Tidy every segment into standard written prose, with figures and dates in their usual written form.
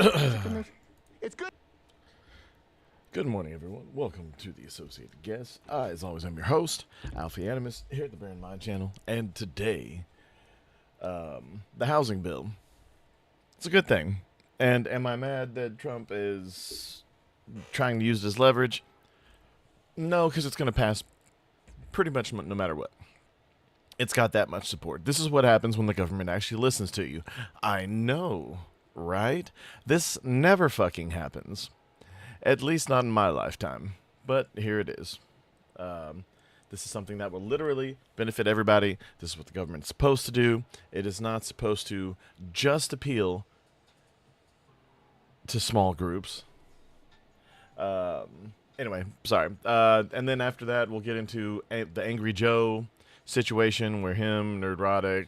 It's good. Good morning, everyone. Welcome to the Associated Guest. I, as always, am your host, Alfie Animus, here at the Bear in Mind channel. And today, the housing bill. It's a good thing. And am I mad that Trump is trying to use this leverage? No, because it's going to pass pretty much no matter what. It's got that much support. This is what happens when the government actually listens to you. I know, right? This never fucking happens. At least not in my lifetime. But here it is. This is something that will literally benefit everybody. This is what the government's supposed to do. It is not supposed to just appeal to small groups. Anyway, sorry. And then after that, we'll get into the Angry Joe situation where him, Nerdrotic,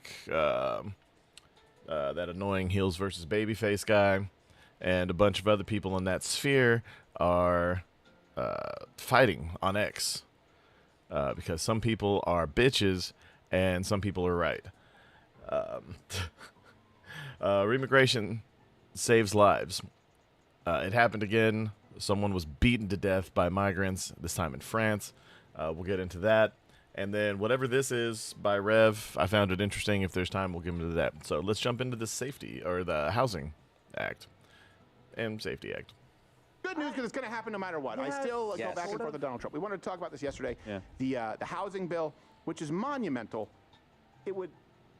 that annoying heels versus babyface guy, and a bunch of other people in that sphere are fighting on X. Because some people are bitches and some people are right. Remigration saves lives. It happened again. Someone was beaten to death by migrants, this time in France. We'll get into that. And then whatever this is by Rev, I found it interesting. If there's time, we'll get into that. So let's jump into the safety, or the Housing Act and Safety Act. Good news, because it's going to happen no matter what. I still go back and forth with Donald Trump. We wanted to talk about this yesterday. Yeah. The housing bill, which is monumental, it would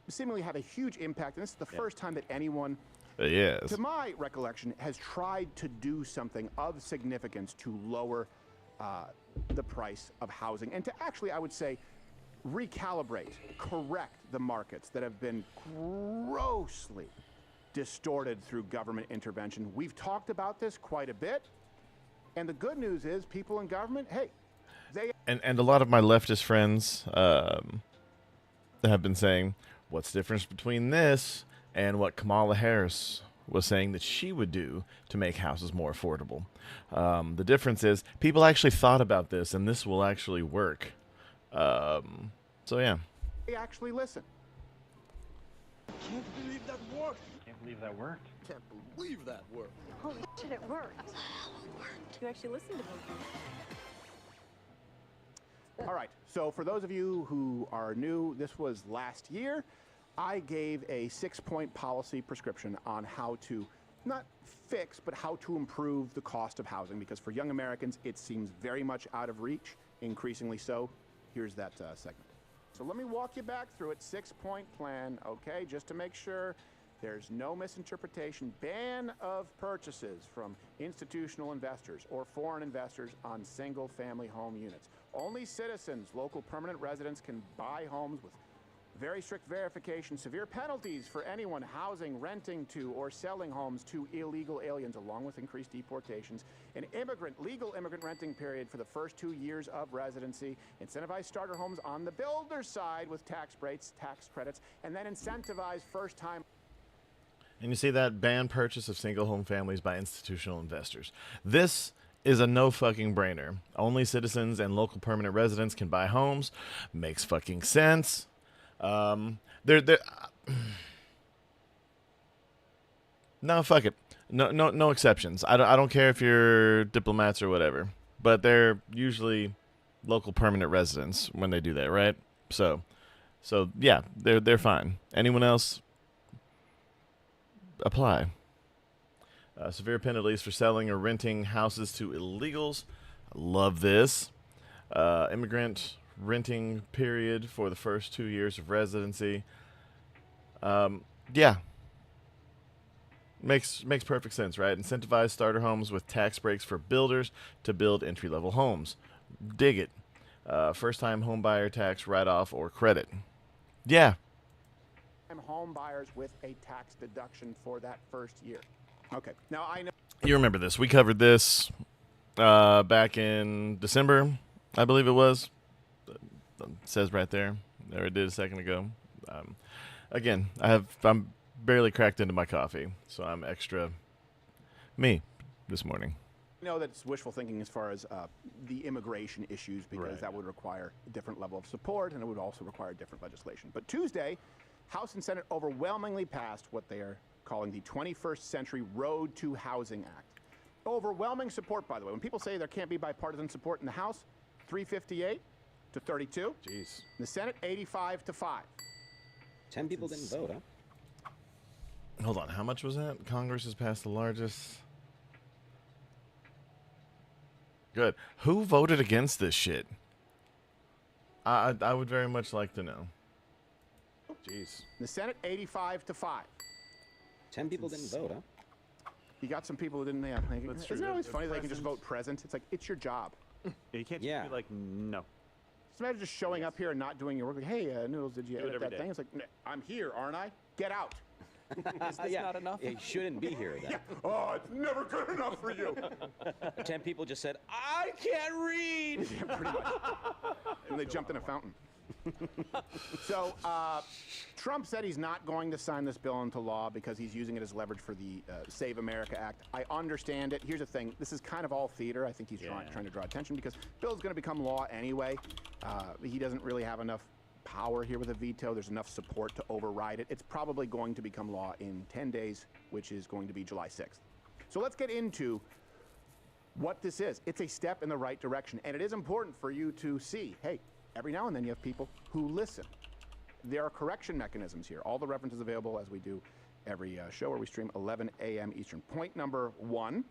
seemingly have a huge impact. And this is the first time that anyone, Yes. to my recollection, has tried to do something of significance to lower the price of housing and to actually, I would say, recalibrate, correct the markets that have been grossly distorted through government intervention. We've talked about this quite a bit, and the good news is people in government, hey, they... And a lot of my leftist friends have been saying, what's the difference between this and what Kamala Harris was saying that she would do to make houses more affordable? The difference is people actually thought about this, and this will actually work. So, yeah. They actually listen. Can't believe that worked. Can't believe that worked. Can't believe that worked. Holy shit, it worked. It worked. You actually listened to me. All right, so for those of you who are new, this was last year. I gave a 6-point policy prescription on how to not fix, but how to improve the cost of housing, because for young Americans, it seems very much out of reach, increasingly so. Here's that segment. So let me walk you back through it. 6-point plan, okay, just to make sure there's no misinterpretation. Ban of purchases from institutional investors or foreign investors on single-family home units. Only citizens, local permanent residents, can buy homes with very strict verification, severe penalties for anyone housing, renting to, or selling homes to illegal aliens, along with increased deportations. An legal immigrant renting period for the first 2 years of residency. Incentivize starter homes on the builder side with tax breaks, tax credits, and then incentivize first-time. And you see that ban purchase of single home families by institutional investors. This is a no fucking brainer. Only citizens and local permanent residents can buy homes. Makes fucking sense. No, fuck it. No exceptions. I don't care if you're diplomats or whatever, but they're usually local permanent residents when they do that, right? So yeah, they're fine. Anyone else? Apply. Severe penalties for selling or renting houses to illegals. I love this. Immigrant renting period for the first 2 years of residency. Yeah. Makes perfect sense, right? Incentivize starter homes with tax breaks for builders to build entry-level homes. Dig it. First-time home buyer tax write-off or credit. Yeah. Home buyers with a tax deduction for that first year. Okay, now I know. You remember this. We covered this back in December, I believe it was. It says right there. There it did a second ago. Again, I'm barely cracked into my coffee, so I'm extra me this morning. I know that it's wishful thinking as far as the immigration issues, because that would require a different level of support, and it would also require different legislation. But Tuesday, House and Senate overwhelmingly passed what they are calling the 21st Century Road to Housing Act. Overwhelming support, by the way. When people say there can't be bipartisan support in the House, 358 to 32. Jeez. In the Senate, 85 to 5. 10 people didn't vote, huh? Hold on, how much was that? Congress has passed the largest. Good. Who voted against this shit? I would very much like to know. Jeez. In the Senate, 85 to 5. 10 people didn't vote, huh? You got some people who didn't. Yeah, That's true. isn't it always They're funny they can just present. vote present? It's like it's your job. Yeah, you can't just Yeah. be like, no. Just imagine just showing up here and not doing your work. Like, hey, Noodles, did you Do it edit every that day. thing? It's like, I'm here, aren't I? Get out. Is this not enough? It shouldn't be here then. Oh, it's never good enough for you. 10 people just said, I can't read. Yeah, pretty much. And they jumped in a fountain. So Trump said he's not going to sign this bill into law because he's using it as leverage for the Save America Act. I understand it. Here's the thing. This is kind of all theater. I think he's trying to draw attention because the bill's going to become law anyway. He doesn't really have enough power here with a veto. There's enough support to override it. It's probably going to become law in 10 days, which is going to be July 6th. So let's get into what this is. It's a step in the right direction, and it is important for you to see, hey, every now and then you have people who listen. There are correction mechanisms here. All the references available as we do every show where we stream 11 a.m. Eastern. Point number 1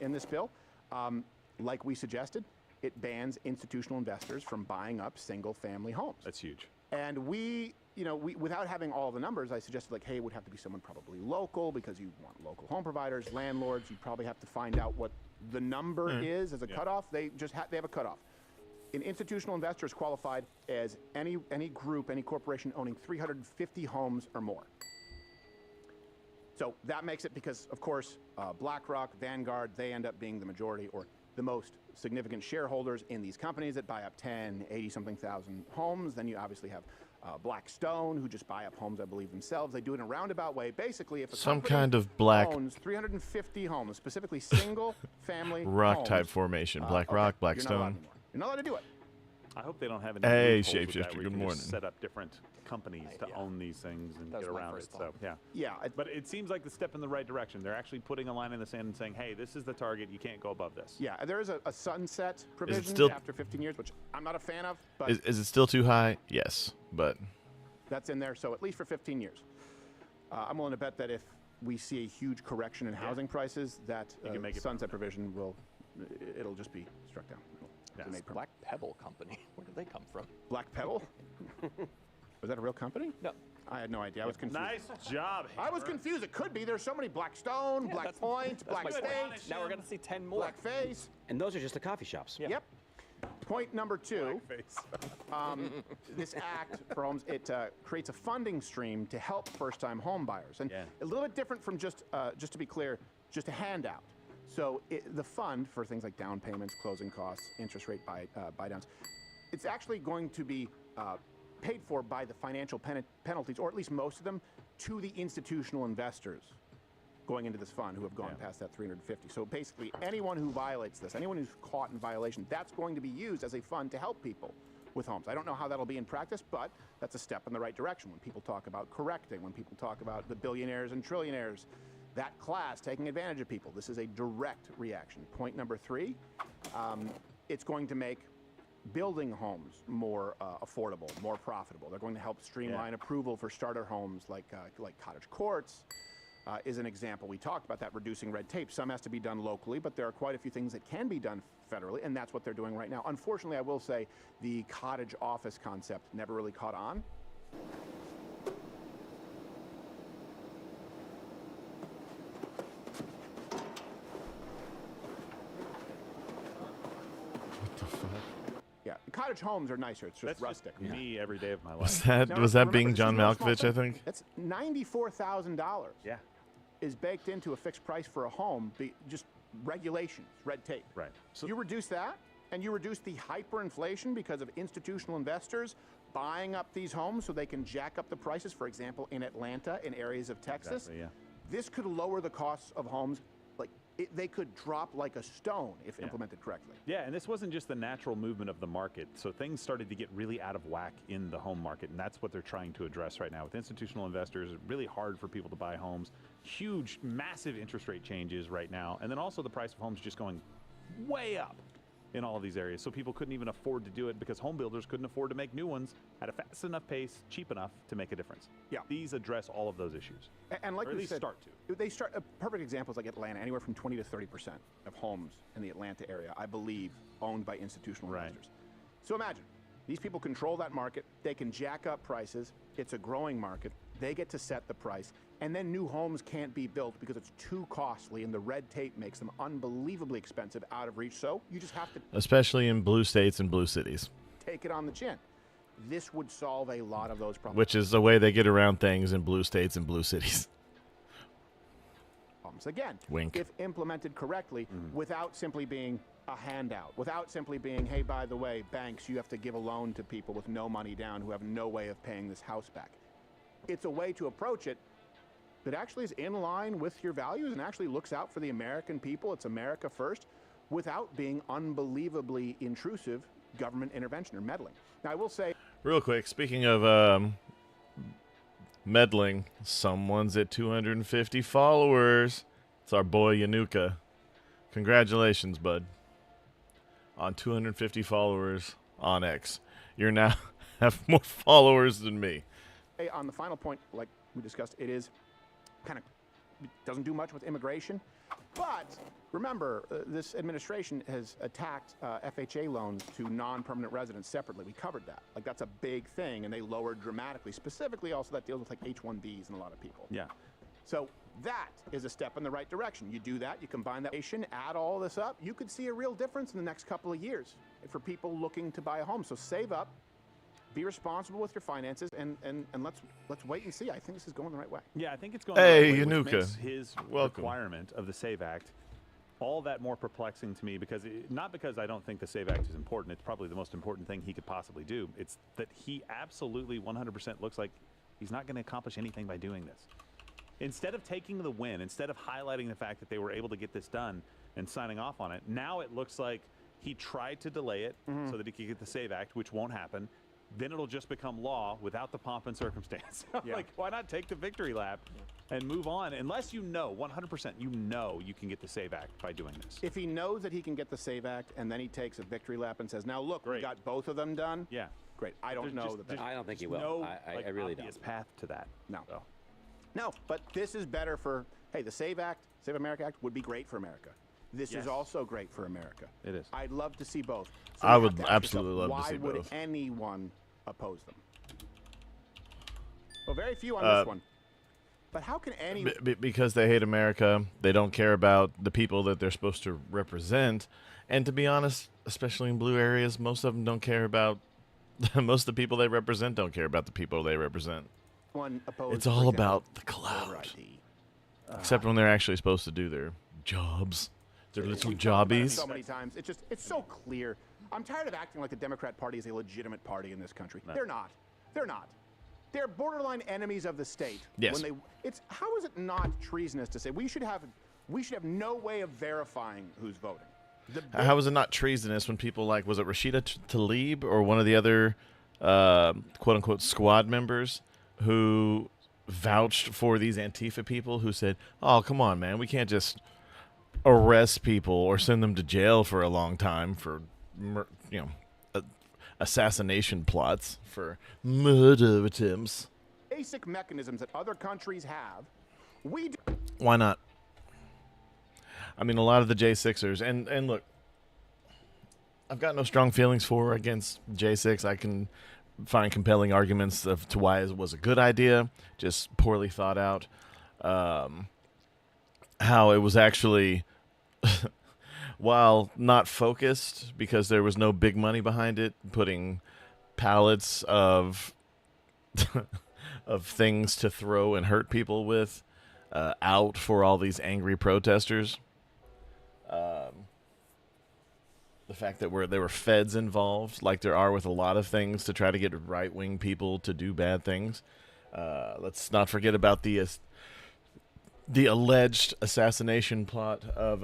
in this bill, like we suggested, it bans institutional investors from buying up single-family homes. That's huge. And we, without having all the numbers, I suggested like, hey, it would have to be someone probably local because you want local home providers, landlords. You probably have to find out what the number is as a cutoff. They have a cutoff. Institutional investors qualified as any group, any corporation owning 350 homes or more. So that makes it because, of course, BlackRock, Vanguard, they end up being the majority or the most significant shareholders in these companies that buy up 10, 80-something thousand homes. Then you obviously have Blackstone, who just buy up homes, I believe, themselves. They do it in a roundabout way. Basically, if a Some company kind of black owns 350 homes, specifically single-family rock homes, type formation. Black okay, Rock, you're not allowed Blackstone. anymore. You're not allowed to do it. I hope they don't have any Hey, loopholes with that shapeshifter, where you good can just morning. set up different companies to own these things and That get was my around it. first So, thought. yeah. Yeah, But it seems like the step in the right direction. They're actually putting a line in the sand and saying, hey, this is the target. You can't go above this. yeah. There is a sunset provision still- after 15 years, which I'm not a fan of, but Is it still too high? Yes, but that's in there. So at least for 15 years. I'm willing to bet that if we see a huge correction in housing prices, that You can make it sunset provision it'll just be struck down. Yes. It'll be made permanent. Black Pebble Company. Where did they come from? Black Pebble? Was that a real company? No. I had no idea. I was confused. Nice job. I was confused. It could be. There's so many Blackstone, Black that's- Point, that's Black my State, point. Now we're going to see 10 more. Blackface. And those are just the coffee shops. Yeah. Yep. Point number 2. Face. This act for homes, it creates a funding stream to help first-time home buyers. And Yeah. a little bit different from just to be clear, just a handout. So the fund for things like down payments, closing costs, interest rate buy downs, it's actually going to be paid for by the financial penalties, or at least most of them, to the institutional investors going into this fund who have gone past that 350. So basically, anyone who violates this, anyone who's caught in violation, that's going to be used as a fund to help people with homes. I don't know how that'll be in practice, but that's a step in the right direction. When people talk about correcting, when people talk about the billionaires and trillionaires, that class taking advantage of people, this is a direct reaction. Point number 3, it's going to make building homes more affordable, more profitable. They're going to help streamline approval for starter homes like cottage courts is an example. We talked about that, reducing red tape. Some has to be done locally, but there are quite a few things that can be done federally, and that's what they're doing right now. Unfortunately, I will say the cottage office concept never really caught on. what the fuck? Yeah, cottage homes are nicer. It's just That's rustic. just me every day of my Was life. that Now, was that remember, being this is John no small Malkovich? I thing. think. That's $94,000 Yeah. is baked into a fixed price for a home. Just regulations, red tape. Right. So you reduce that, and you reduce the hyperinflation because of institutional investors buying up these homes so they can jack up the prices. For example, in Atlanta, in areas of Texas, Exactly, yeah. this could lower the costs of homes like they could drop like a stone if implemented correctly. Yeah, and this wasn't just the natural movement of the market. So things started to get really out of whack in the home market, and that's what they're trying to address right now. With institutional investors, it's really hard for people to buy homes. Huge, massive interest rate changes right now. And then also the price of homes just going way up in all of these areas. So people couldn't even afford to do it because home builders couldn't afford to make new ones at a fast enough pace, cheap enough to make a difference. Yeah. These address all of those issues. And like or at we least said, start to. They start. A perfect example is like Atlanta. Anywhere from 20 to 30% of homes in the Atlanta area, I believe, owned by institutional investors. So imagine these people control that market. They can jack up prices. It's a growing market. They get to set the price, and then new homes can't be built because it's too costly, and the red tape makes them unbelievably expensive, out of reach. So you just have to, especially in blue states and blue cities, take it on the chin. This would solve a lot of those problems. which is the way they get around things in blue states and blue cities. Again, Wink. if implemented correctly, without simply being a handout, without simply being, hey, by the way, banks, you have to give a loan to people with no money down who have no way of paying this house back. It's a way to approach it that actually is in line with your values and actually looks out for the American people. It's America first, without being unbelievably intrusive government intervention or meddling. Now, I will say, Real quick, speaking of meddling, someone's at 250 followers. It's our boy Yanuka. Congratulations, bud. On 250 followers on X. You're now have more followers than me. hey, on the final point, like we discussed, it is kind of doesn't do much with immigration. But remember, this administration has attacked FHA loans to non-permanent residents separately. We covered that. Like, that's a big thing, and they lowered dramatically. Specifically, also, that deals with, like, H-1Bs and a lot of people. Yeah. So that is a step in the right direction. You do that, you combine that, add all this up, you could see a real difference in the next couple of years for people looking to buy a home. So save up, be responsible with your finances, and let's wait and see. I think this is going the right way. Yeah, I think it's going Hey, the right way, Yanuka. which makes his Welcome. requirement of the SAVE Act all that more perplexing to me, because not because I don't think the SAVE Act is important. It's probably the most important thing he could possibly do. It's that he absolutely 100% looks like he's not going to accomplish anything by doing this. Instead of taking the win, instead of highlighting the fact that they were able to get this done and signing off on it, now it looks like he tried to delay it so that he could get the SAVE Act, which won't happen. Then it'll just become law without the pomp and circumstance. Like, why not take the victory lap and move on? Unless you know, 100%, you know you can get the SAVE Act by doing this. If he knows that he can get the SAVE Act and then he takes a victory lap and says, now look, we Great. got both of them done. Yeah. Great. I don't know that. I don't think he There's will. No, I really obvious don't. path to that. No. So. No, but this is better for, hey, the SAVE Act, Save America Act would be great for America. This Yes. is also great for America. It is. I'd love to see both. So I you would have to ask absolutely yourself, love to see why would both. anyone oppose them? Well, very few on this one. But how can any... Because they hate America. They don't care about the people that they're supposed to represent. And to be honest, especially in blue areas, most of them don't care about... most of the people they represent don't care about the people they represent. One oppose, It's for all example, about the cloud. Except when they're actually supposed to do their jobs. Their little We've talked about it jobbies. so many times. It's so clear. I'm tired of acting like the Democrat Party is a legitimate party in this country. No. They're not. They're not. They're borderline enemies of the state. Yes. How is it not treasonous to say we should have no way of verifying who's voting? How is it not treasonous when people like, was it Rashida Tlaib or one of the other quote-unquote squad members who vouched for these Antifa people who said, oh, come on, man, we can't just arrest people or send them to jail for a long time for, assassination plots, for murder attempts. Basic mechanisms that other countries have, we do. Why not? I mean, a lot of the J6ers, and look, I've got no strong feelings for or against J6. I can find compelling arguments to why it was a good idea, just poorly thought out. How it was actually, while not focused because there was no big money behind it, putting pallets of of things to throw and hurt people with out for all these angry protesters. The fact that there were feds involved, like there are with a lot of things, to try to get right-wing people to do bad things. Let's not forget about the the alleged assassination plot of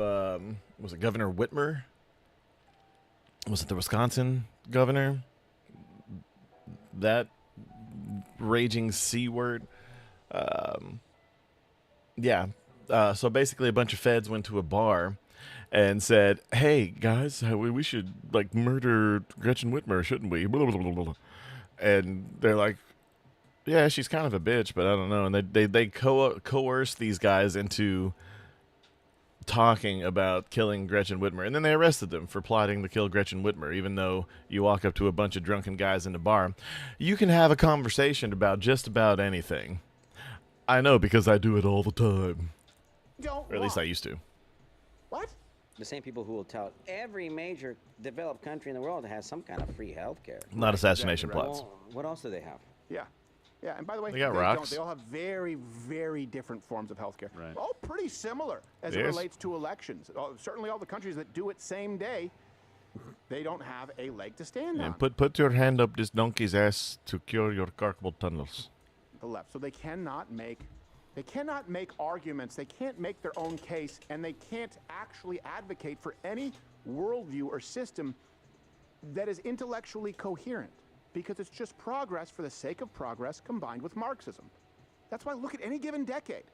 was it Governor Whitmer? Was it the Wisconsin governor? That raging C word. Yeah. So basically, a bunch of feds went to a bar and said, "Hey guys, we should like murder Gretchen Whitmer, shouldn't we?" Blah, blah, blah, blah. And they're like, "Yeah, she's kind of a bitch, but I don't know." And they coerce these guys into talking about killing Gretchen Whitmer, and then they arrested them for plotting to kill Gretchen Whitmer. Even though you walk up to a bunch of drunken guys in a bar, you can have a conversation about just about anything. I know because I do it all the time, Don't or at least I lie. used to. What? The same people who will tout every major developed country in the world has some kind of free health care. Not assassination exactly right. plots. Well, what else do they have? Yeah. Yeah, and by the way, They got don't. rocks. They all have very, very different forms of healthcare. Right. All pretty similar as it Yes. relates to elections. Certainly all the countries that do it same day, they don't have a leg to stand on. And put your hand up this donkey's ass to cure your carpal tunnels. The left. So they cannot make arguments. They can't make their own case, and they can't actually advocate for any worldview or system that is intellectually coherent, because it's just progress for the sake of progress combined with Marxism. That's why look at any given decade.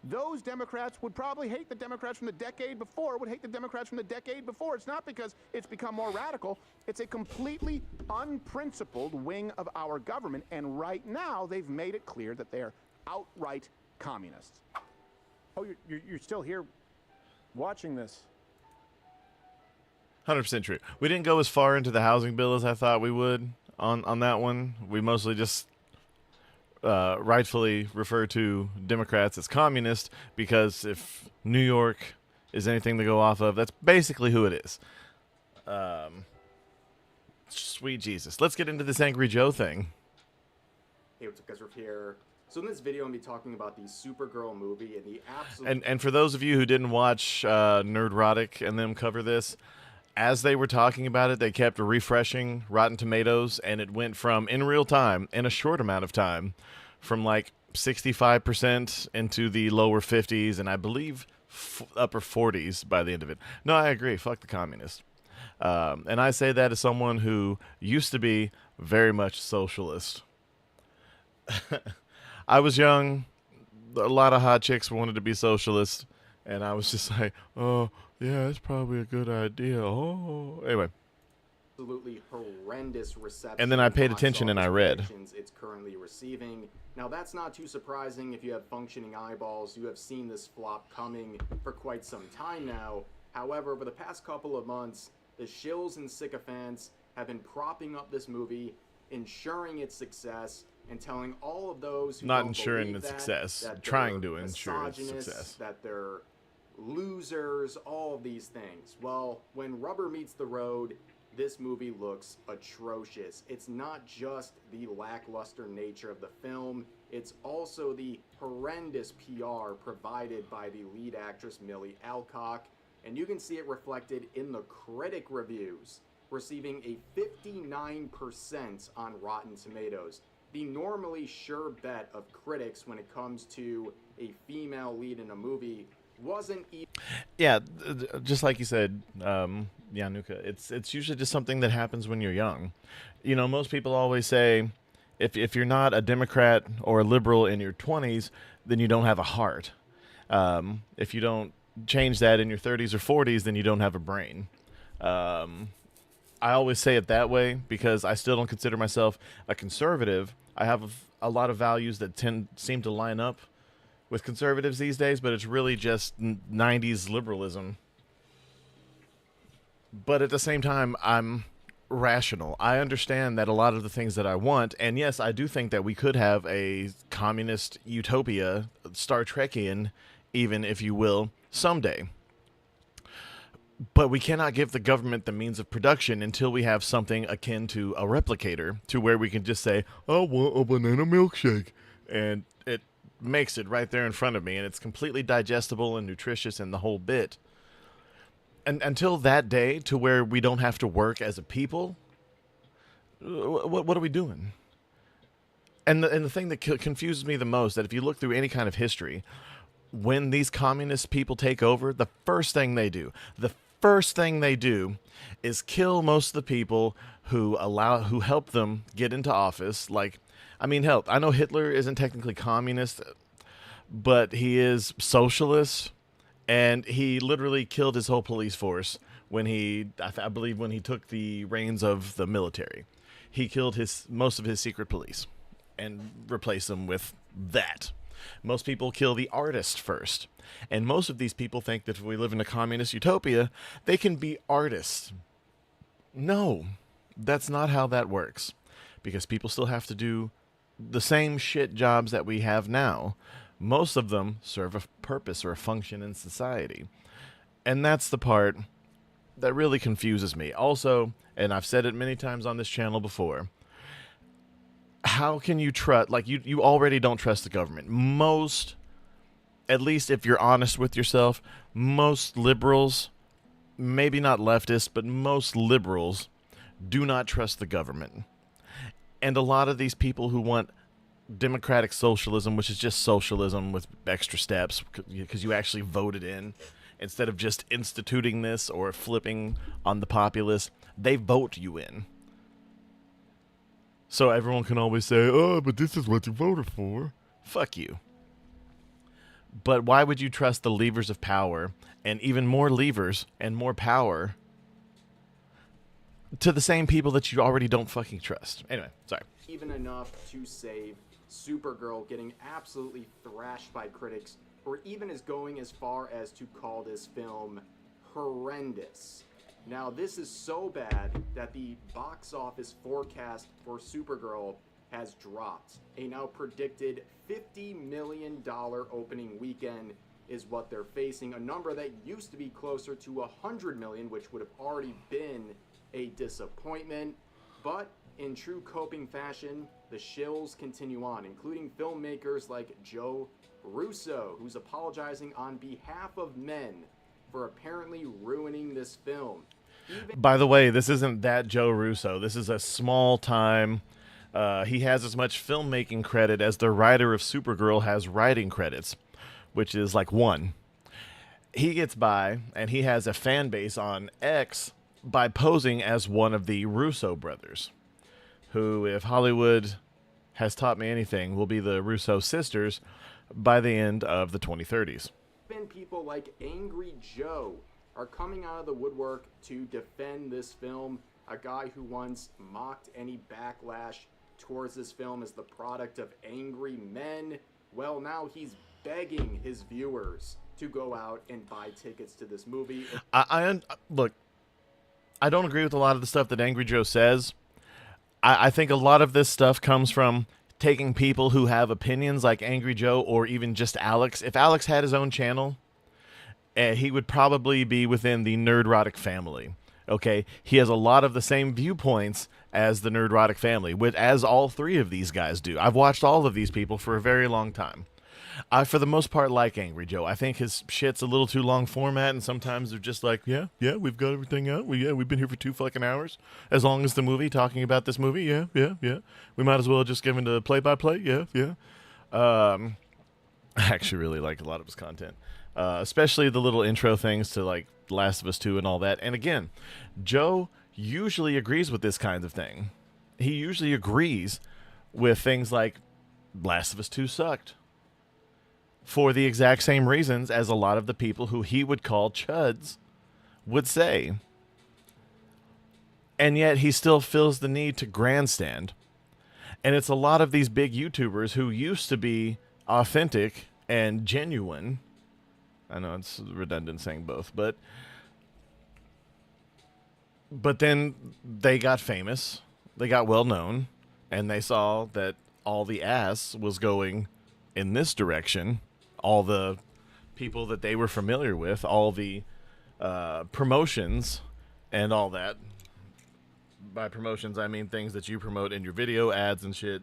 Those Democrats would probably hate the Democrats from the decade before, would hate the Democrats from the decade before. It's not because it's become more radical. It's a completely unprincipled wing of our government, and right now they've made it clear that they are outright communists. Oh, you're still here watching this. 100% true. We didn't go as far into the housing bill as I thought we would on that one. We mostly just rightfully refer to Democrats as communist because if New York is anything to go off of, that's basically who it is. Sweet Jesus. Let's get into this Angry Joe thing. Hey, what's up, guys? We're here. So in this video, I'm going to be talking about the Supergirl movie and the absolute... And for those of you who didn't watch Nerdrotic and them cover this, as they were talking about it, they kept refreshing Rotten Tomatoes, and it went from, in real time, in a short amount of time, from like 65% into the lower 50s, and I believe upper 40s by the end of it. No, I agree. Fuck the communists. And I say that as someone who used to be very much socialist. I was young. A lot of hot chicks wanted to be socialist, and I was just like, oh, yeah, it's probably a good idea. Oh, anyway. absolutely horrendous reception. And then I paid box attention and I office read. predictions it's currently receiving. Now, that's not too surprising if you have functioning eyeballs. You have seen this flop coming for quite some time now. However, over the past couple of months, the shills and sycophants have been propping up this movie, ensuring its success, and telling all of those who Not don't ensuring believe its that, success, that trying they're to ensure its misogynists, success. that they're losers, all of these things. Well, when rubber meets the road, this movie looks atrocious. It's not just the lackluster nature of the film, it's also the horrendous PR provided by the lead actress Millie Alcock, and you can see it reflected in the critic reviews, receiving a 59% on Rotten Tomatoes. The normally sure bet of critics when it comes to a female lead in a movie wasn't even... Yeah, just like you said, Nuka, it's usually just something that happens when you're young. You know, most people always say, if you're not a Democrat or a liberal in your 20s, then you don't have a heart. If you don't change that in your 30s or 40s, then you don't have a brain. I always say it that way because I still don't consider myself a conservative. I have a lot of values that seem to line up with conservatives these days, but it's really just 90s liberalism. But at the same time, I'm rational. I understand that a lot of the things that I want, and yes, I do think that we could have a communist utopia, Star Trekian, even if you will, someday. But we cannot give the government the means of production until we have something akin to a replicator, to where we can just say, I want a banana milkshake, and it makes it right there in front of me, and it's completely digestible and nutritious and the whole bit. And until that day, to where we don't have to work as a people, what are we doing? And the thing that confuses me the most, that if you look through any kind of history, when these communist people take over, the first thing they do is kill most of the people who help them get into office. Like, I mean, hell, I know Hitler isn't technically communist, but he is socialist, and he literally killed his whole police force when I believe when he took the reins of the military. He killed most of his secret police and replaced them with that. Most people kill the artist first. And most of these people think that if we live in a communist utopia, they can be artists. No, that's not how that works. Because people still have to do the same shit jobs that we have now. Most of them serve a purpose or a function in society. And that's the part that really confuses me. Also, and I've said it many times on this channel before, how can you trust, like, you already don't trust the government. Most, at least if you're honest with yourself, most liberals, maybe not leftists, but most liberals do not trust the government. And a lot of these people who want democratic socialism, which is just socialism with extra steps, because you actually voted in, instead of just instituting this or flipping on the populace, they vote you in. So everyone can always say, oh, but this is what you voted for. Fuck you. But why would you trust the levers of power, and even more levers and more power, to the same people that you already don't fucking trust? Anyway, sorry. Even enough to save Supergirl getting absolutely thrashed by critics, or even as going as far as to call this film horrendous. Now, this is so bad that the box office forecast for Supergirl has dropped. A now predicted $50 million opening weekend is what they're facing, a number that used to be closer to $100 million, which would have already been a disappointment. But in true coping fashion, the shills continue on, including filmmakers like Joe Russo, who's apologizing on behalf of men for apparently ruining this film. By the way, this isn't that Joe Russo. This is a small time. He has as much filmmaking credit as the writer of Supergirl has writing credits, which is like 1. He gets by, and he has a fan base on X by posing as one of the Russo brothers, who, if Hollywood has taught me anything, will be the Russo sisters by the end of the 2030s. Even people like Angry Joe are coming out of the woodwork to defend this film, a guy who once mocked any backlash towards this film as the product of angry men. Well, now he's begging his viewers to go out and buy tickets to this movie. Look, I don't agree with a lot of the stuff that Angry Joe says. I think a lot of this stuff comes from taking people who have opinions like Angry Joe, or even just Alex. If Alex had his own channel, he would probably be within the Nerdrotic family. Okay, he has a lot of the same viewpoints as the Nerdrotic family, as all 3 of these guys do. I've watched all of these people for a very long time. I, for the most part, like Angry Joe. I think his shit's a little too long format, and sometimes they're just like, yeah, we've got everything out. We've been here for 2 fucking hours. As long as the movie, talking about this movie, yeah. We might as well just give him the play-by-play, yeah. I actually really like a lot of his content. Especially the little intro things to, like, Last of Us 2 and all that. And again, Joe usually agrees with this kind of thing. He usually agrees with things like Last of Us 2 sucked, for the exact same reasons as a lot of the people who he would call chuds would say. And yet he still feels the need to grandstand. And it's a lot of these big YouTubers who used to be authentic and genuine. I know it's redundant saying both, but then they got famous, they got well known, and they saw that all the ass was going in this direction. All the people that they were familiar with, all the promotions and all that. By promotions, I mean things that you promote in your video, ads and shit,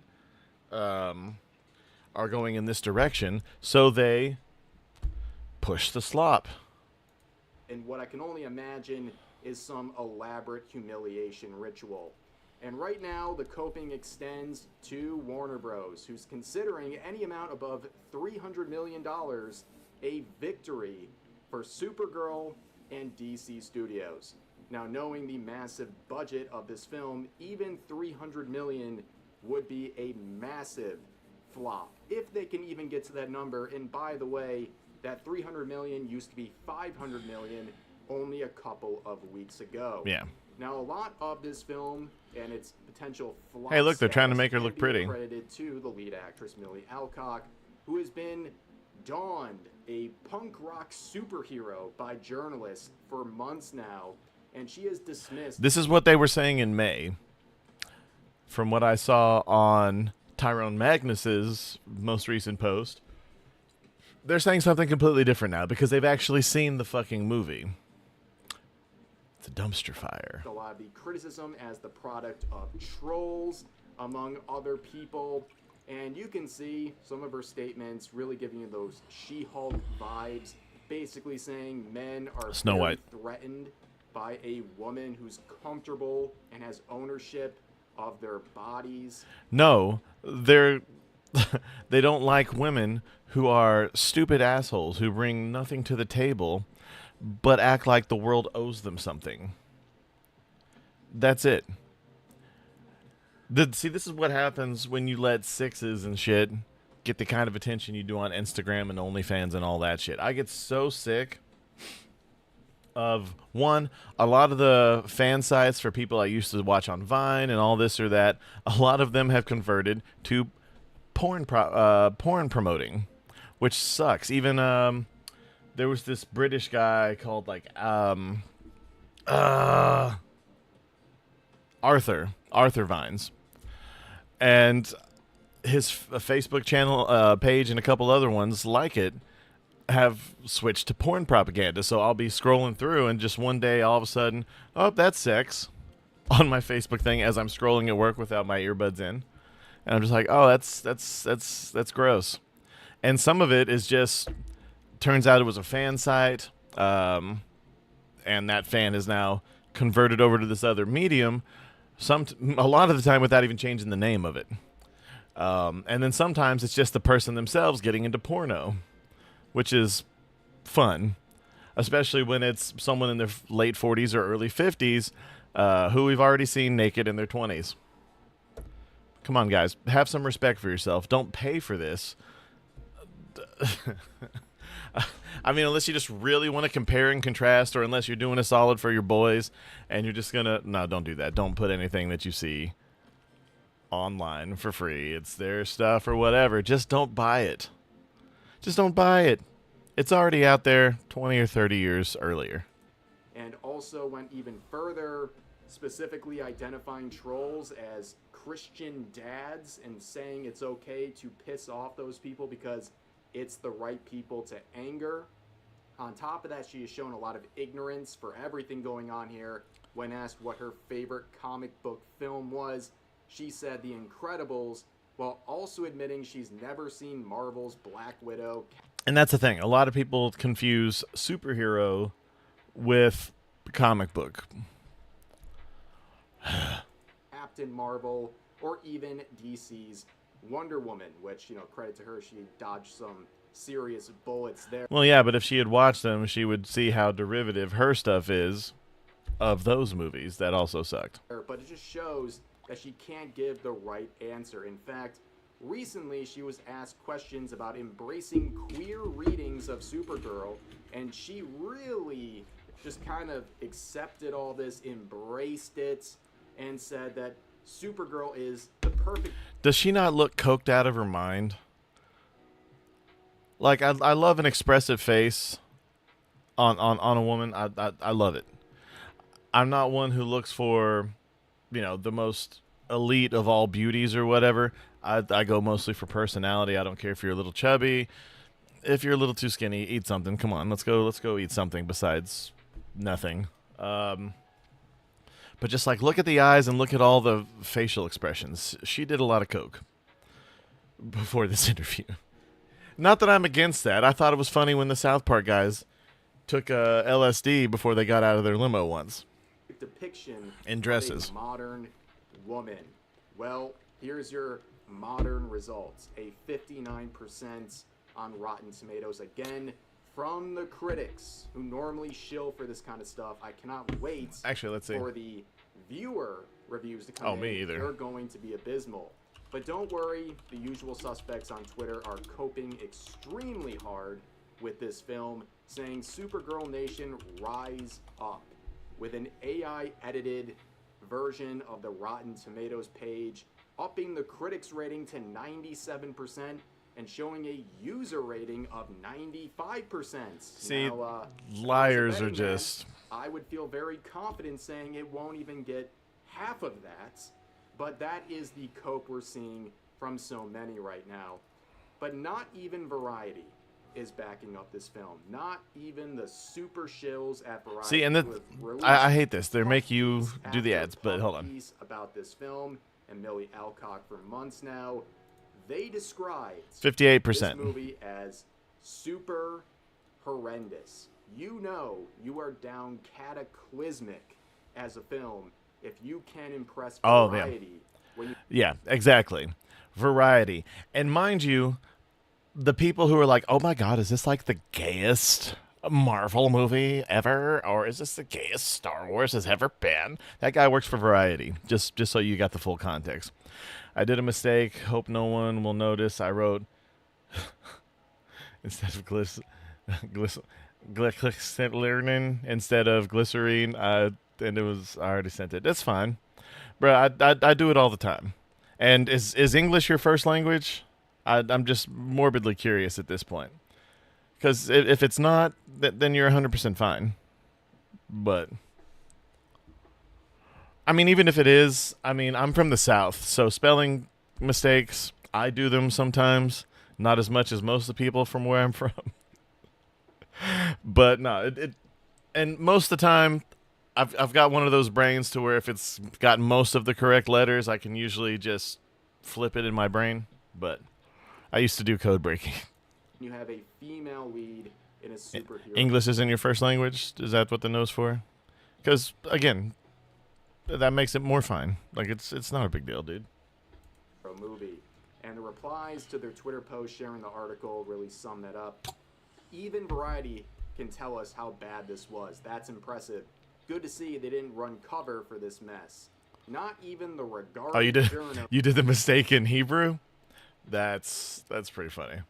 are going in this direction, so they push the slop. And what I can only imagine is some elaborate humiliation ritual. And right now, the coping extends to Warner Bros., who's considering any amount above $300 million a victory for Supergirl and DC Studios. Now, knowing the massive budget of this film, even $300 million would be a massive flop, if they can even get to that number. And by the way, that $300 million used to be $500 million only a couple of weeks ago. Yeah. Now, a lot of this film and its potential flop Hey, look, they're trying to status make her can look be pretty. credited to the lead actress Millie Alcock, who has been donned a punk rock superhero by journalists for months now, and she is dismissed. This is what they were saying in May. From what I saw on Tyrone Magnus's most recent post, they're saying something completely different now because they've actually seen the fucking movie. It's a dumpster fire. A lot of the criticism as the product of trolls, among other people. And you can see some of her statements really giving you those She-Hulk vibes, basically saying men are Snow very White. threatened by a woman who's comfortable and has ownership of their bodies. No, they don't like women who are stupid assholes who bring nothing to the table but act like the world owes them something. That's it. See, this is what happens when you let sixes and shit get the kind of attention you do on Instagram and OnlyFans and all that shit. I get so sick of, one, a lot of the fan sites for people I used to watch on Vine and all this or that. A lot of them have converted to porn promoting, which sucks. Even there was this British guy called like Arthur Vines, and his Facebook channel page and a couple other ones like it have switched to porn propaganda. So I'll be scrolling through and just one day all of a sudden, oh, that's sex on my Facebook thing as I'm scrolling at work without my earbuds in. And I'm just like, oh, that's gross. And some of it is just, turns out it was a fan site, and that fan is now converted over to this other medium, a lot of the time without even changing the name of it. And then sometimes it's just the person themselves getting into porno, which is fun, especially when it's someone in their late 40s or early 50s who we've already seen naked in their 20s. Come on, guys. Have some respect for yourself. Don't pay for this. I mean, unless you just really want to compare and contrast, or unless you're doing a solid for your boys and you're just going to... No, don't do that. Don't put anything that you see online for free. It's their stuff or whatever. Just don't buy it. Just don't buy it. It's already out there 20 or 30 years earlier. And also went even further, specifically identifying trolls as Christian dads and saying it's okay to piss off those people because it's the right people to anger. On top of that, she has shown a lot of ignorance for everything going on here. When asked what her favorite comic book film was, she said The Incredibles, while also admitting she's never seen Marvel's Black Widow. And that's the thing. A lot of people confuse superhero with comic book. Captain Marvel, or even DC's Wonder Woman, which, credit to her, she dodged some serious bullets there. Well, yeah, but if she had watched them, she would see how derivative her stuff is of those movies that also sucked. But it just shows that she can't give the right answer. In fact, recently she was asked questions about embracing queer readings of Supergirl, and she really just kind of accepted all this, embraced it, and said that Supergirl is the perfect... Does she not look coked out of her mind? Like, I love an expressive face on a woman. I love it. I'm not one who looks for, the most elite of all beauties or whatever. I go mostly for personality. I don't care if you're a little chubby. If you're a little too skinny, eat something. Come on, let's go eat something besides nothing. But just look at the eyes and look at all the facial expressions. She did a lot of coke before this interview. Not that I'm against that. I thought it was funny when the South Park guys took LSD before they got out of their limo once. Depiction in dresses. Of a modern woman. Well, here's your modern results. A 59% on Rotten Tomatoes. Again, from the critics who normally shill for this kind of stuff. I cannot wait Actually, let's see. for the viewer reviews to come Oh, in. me either. They're going to be abysmal. But don't worry, the usual suspects on Twitter are coping extremely hard with this film, saying Supergirl Nation rise up. With an AI-edited version of the Rotten Tomatoes page, upping the critics rating to 97% and showing a user rating of 95%. See, now, liars as a are betting man, just... I would feel very confident saying it won't even get half of that, but that is the cope we're seeing from so many right now. But not even Variety is backing up this film. Not even the super shills at Variety. See, and who have released I hate this. They make you piece do the after ads, but hold on. piece about this film and Millie Alcock for months now. They described 58%. this movie as super horrendous. You know you are down cataclysmic as a film if you can impress Oh, yeah. Variety. When you Yeah, exactly. Variety. And mind you, the people who are like, oh my God, is this like the gayest Marvel movie ever? Or is this the gayest Star Wars has ever been? That guy works for Variety, just so you got the full context. I did a mistake. Hope no one will notice. I wrote, instead of glycerin instead of glycerine, and it was, I already sent it. That's fine. Bro, I do it all the time. And is English your first language? I'm just morbidly curious at this point. Because if it's not, then you're 100% fine. But, I mean, even if it is, I mean, I'm from the South, so spelling mistakes, I do them sometimes. Not as much as most of the people from where I'm from. But, no, and most of the time, I've got one of those brains to where if it's got most of the correct letters, I can usually just flip it in my brain. But I used to do code breaking. you have a female lead in a superhero English isn't your first language? Is that what the no's for? Because, again, that makes it more fine. Like, it's not a big deal, dude. movie. And the replies to their Twitter post sharing the article really sum that up. Even Variety can tell us how bad this was. That's impressive. Good to see they didn't run cover for this mess. Not even the regarded Oh, you did journal. you did the mistake in Hebrew? That's pretty funny.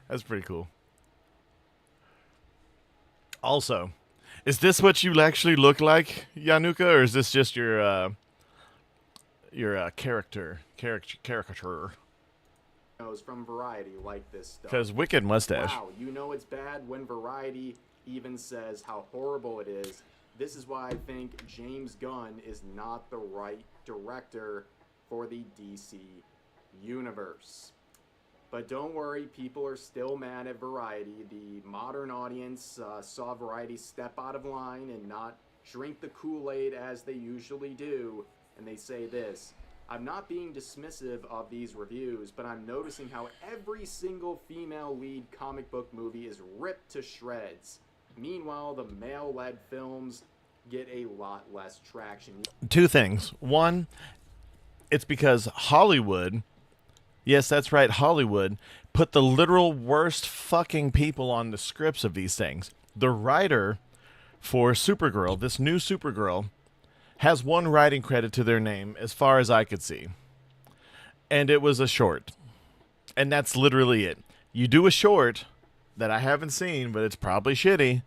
That's pretty cool. Also, is this what you actually look like, Yanuka, or is this just your caricature? From Variety like this stuff. Because wicked mustache. Wow, you know it's bad when Variety even says how horrible it is. This is why I think James Gunn is not the right director for the DC universe. But don't worry, people are still mad at Variety. The modern audience saw Variety step out of line and not drink the Kool-Aid as they usually do. And they say this: I'm not being dismissive of these reviews, but I'm noticing how every single female lead comic book movie is ripped to shreds. Meanwhile, the male-led films get a lot less traction. Two things. One, it's because Hollywood, yes, that's right, Hollywood, put the literal worst fucking people on the scripts of these things. The writer for Supergirl, this new Supergirl, has one writing credit to their name as far as I could see. And it was a short. And that's literally it. You do a short that I haven't seen, but it's probably shitty.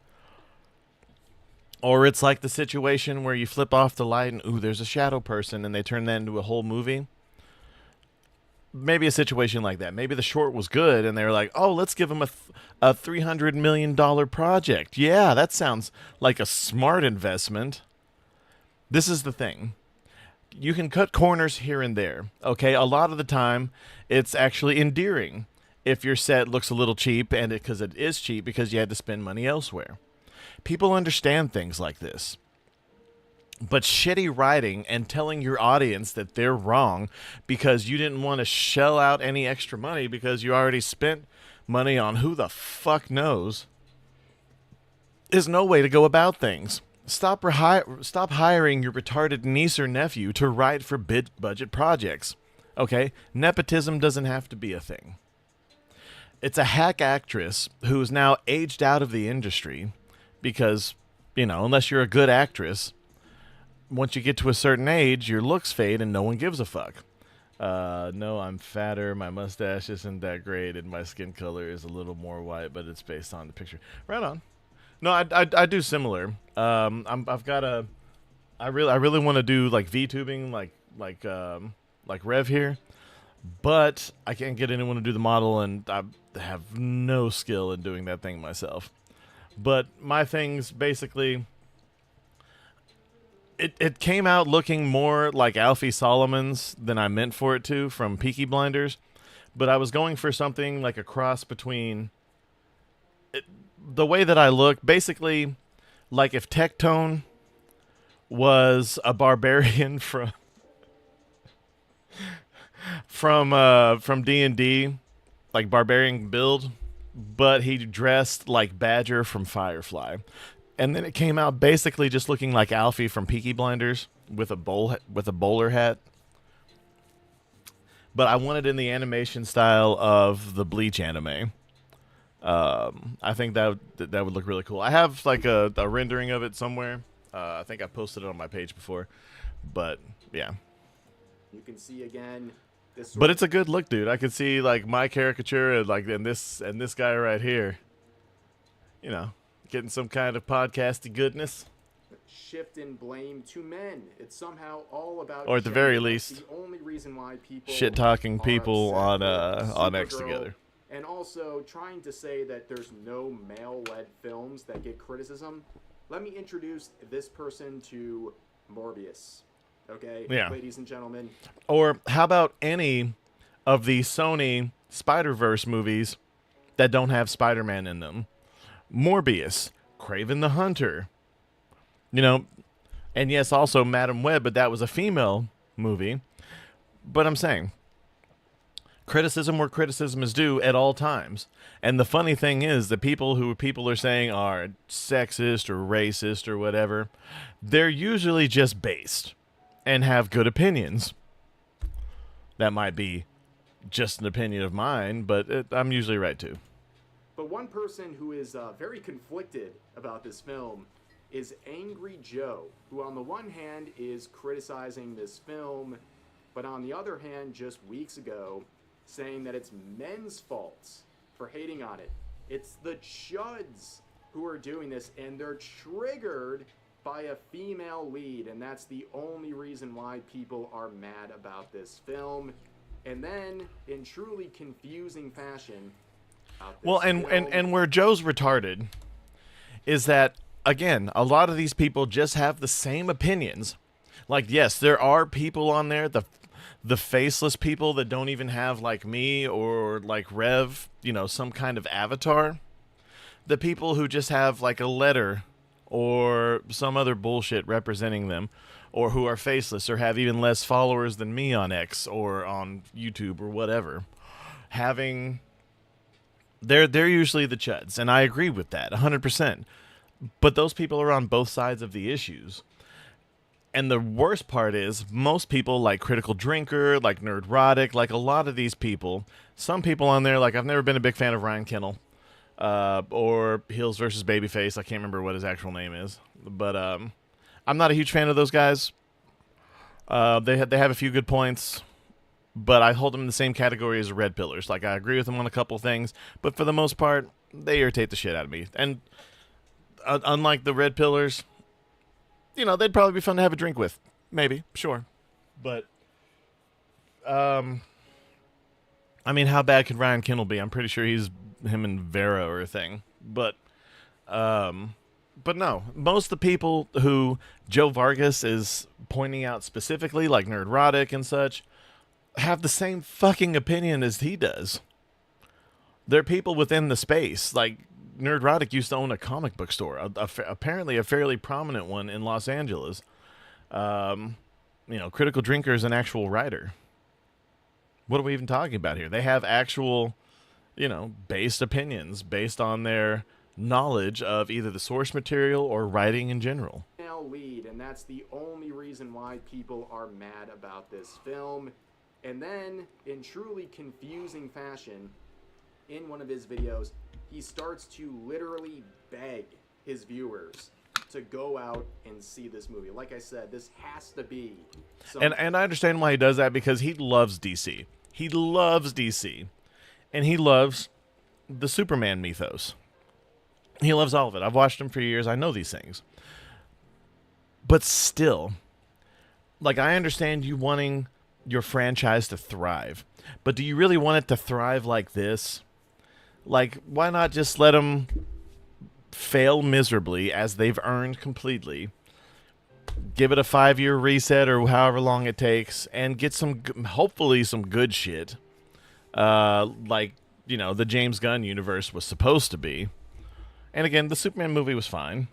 Or it's like the situation where you flip off the light and, ooh, there's a shadow person, and they turn that into a whole movie. Maybe a situation like that. Maybe the short was good, and they were like, oh, let's give them a $300 million project. Yeah, that sounds like a smart investment. This is the thing. You can cut corners here and there, okay? A lot of the time, it's actually endearing if your set looks a little cheap, and because it is cheap because you had to spend money elsewhere. People understand things like this. But shitty writing and telling your audience that they're wrong because you didn't want to shell out any extra money because you already spent money on who the fuck knows is no way to go about things. Stop hiring your retarded niece or nephew to write for big budget projects. Okay? Nepotism doesn't have to be a thing. It's a hack actress who is now aged out of the industry because, unless you're a good actress, once you get to a certain age, your looks fade and no one gives a fuck. No, I'm fatter, my mustache isn't that great, and my skin color is a little more white, but it's based on the picture. Right on. No, I do similar. I really want to do like VTubing, like Rev here, but I can't get anyone to do the model, and I have no skill in doing that thing myself. But my things basically, it came out looking more like Alfie Solomon's than I meant for it to from Peaky Blinders, but I was going for something like a cross between the way that I look, basically like if Tectone was a barbarian from D&D, like barbarian build, but he dressed like Badger from Firefly. And then it came out basically just looking like Alfie from Peaky Blinders with a bowler hat. But I wanted in the animation style of the Bleach anime. I think that would look really cool. I have like a rendering of it somewhere. I think I posted it on my page before, but yeah. You can see again. But it's a good look, dude. I could see like my caricature and this guy right here. Getting some kind of podcasty goodness. Shift in blame to men. It's somehow all about. Or at the very least, the only reason why people shit talking people on X Supergirl, together. and also trying to say that there's no male-led films that get criticism. Let me introduce this person to Morbius. Okay, yeah. Ladies and gentlemen. Or how about any of the Sony Spider-Verse movies that don't have Spider-Man in them? Morbius, Kraven the Hunter, and yes, also Madam Web, but that was a female movie. But I'm saying, criticism where criticism is due at all times. And the funny thing is, the people who people are saying are sexist or racist or whatever, they're usually just based and have good opinions. That might be just an opinion of mine, but I'm usually right too. But one person who is very conflicted about this film is Angry Joe, who on the one hand is criticizing this film, but on the other hand, just weeks ago, saying that it's men's faults for hating on it. It's the chuds who are doing this, and they're triggered by a female lead, and that's the only reason why people are mad about this film. And then, in truly confusing fashion, well, and where Joe's retarded is that, again, a lot of these people just have the same opinions. Like, yes, there are people on there, the faceless people that don't even have, like me or like Rev, some kind of avatar. The people who just have like a letter or some other bullshit representing them, or who are faceless or have even less followers than me on X or on YouTube or whatever. They're usually the chuds, and I agree with that 100%. But those people are on both sides of the issues. And the worst part is, most people like Critical Drinker, like Nerdrotic, like a lot of these people, some people on there, like I've never been a big fan of Ryan Kennel, or Heels versus Babyface. I can't remember what his actual name is, but I'm not a huge fan of those guys. They have a few good points, but I hold them in the same category as Red Pillars. Like, I agree with them on a couple things, but for the most part, they irritate the shit out of me. And unlike the Red Pillars, they'd probably be fun to have a drink with. Maybe, sure. But, I mean, how bad could Ryan Kennel be? I'm pretty sure him and Vera are a thing. But no, most of the people who Joe Vargas is pointing out specifically, like Nerdrotic and such, have the same fucking opinion as he does. They're people within the space. Like, Nerdrotic used to own a comic book store, apparently a fairly prominent one in Los Angeles. Critical Drinker is an actual writer. What are we even talking about here? They have actual, based opinions based on their knowledge of either the source material or writing in general. Lead, and that's the only reason why people are mad about this film. And then, in truly confusing fashion, in one of his videos, he starts to literally beg his viewers to go out and see this movie. Like I said, this has to be and I understand why he does that, because he loves DC. He loves DC. And he loves the Superman mythos. He loves all of it. I've watched him for years. I know these things. But still, like, I understand you wanting your franchise to thrive. But do you really want it to thrive like this? Like, why not just let them fail miserably as they've earned completely? Give it a 5-year reset or however long it takes, and get some, hopefully, some good shit. Like, you know, the James Gunn universe was supposed to be. And again, the Superman movie was fine.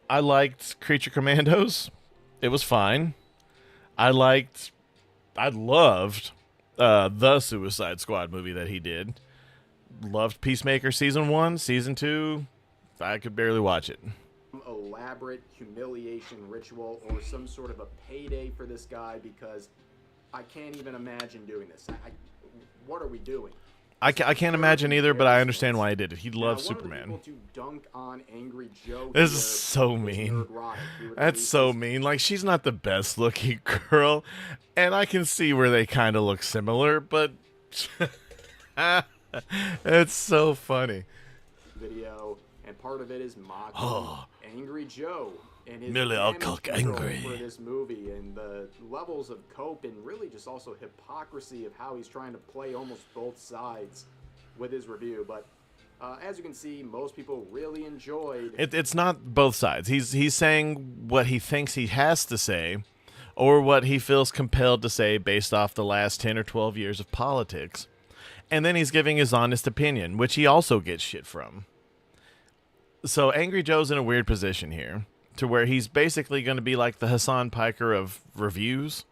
I liked Creature Commandos. It was fine. I loved the Suicide Squad movie that he did. Loved Peacemaker Season 1. Season 2, I could barely watch it. Elaborate humiliation ritual or some sort of a payday for this guy, because I can't even imagine doing this. What are we doing? I can't imagine either, but I understand why he did it. He loves Superman. One of the people to dunk on Angry Joe This is so mean. That's so mean. Like, she's not the best looking girl, and I can see where they kind of look similar, but it's so funny. Video, and part of it is mocking Angry Joe and his I'll cook angry for this movie, and the levels of cope and really just also hypocrisy of how he's trying to play almost both sides with his review. But as you can see, most people really enjoyed it's not both sides. He's saying what he thinks he has to say, or what he feels compelled to say based off the last 10 or 12 years of politics. And then he's giving his honest opinion, which he also gets shit from. So Angry Joe's in a weird position here, to where he's basically going to be like the Hassan Piker of reviews,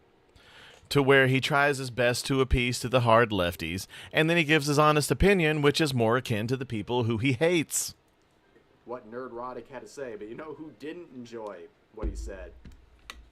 to where he tries his best to appease to the hard lefties, and then he gives his honest opinion, which is more akin to the people who he hates. What Nerdrotic had to say, but you know who didn't enjoy what he said?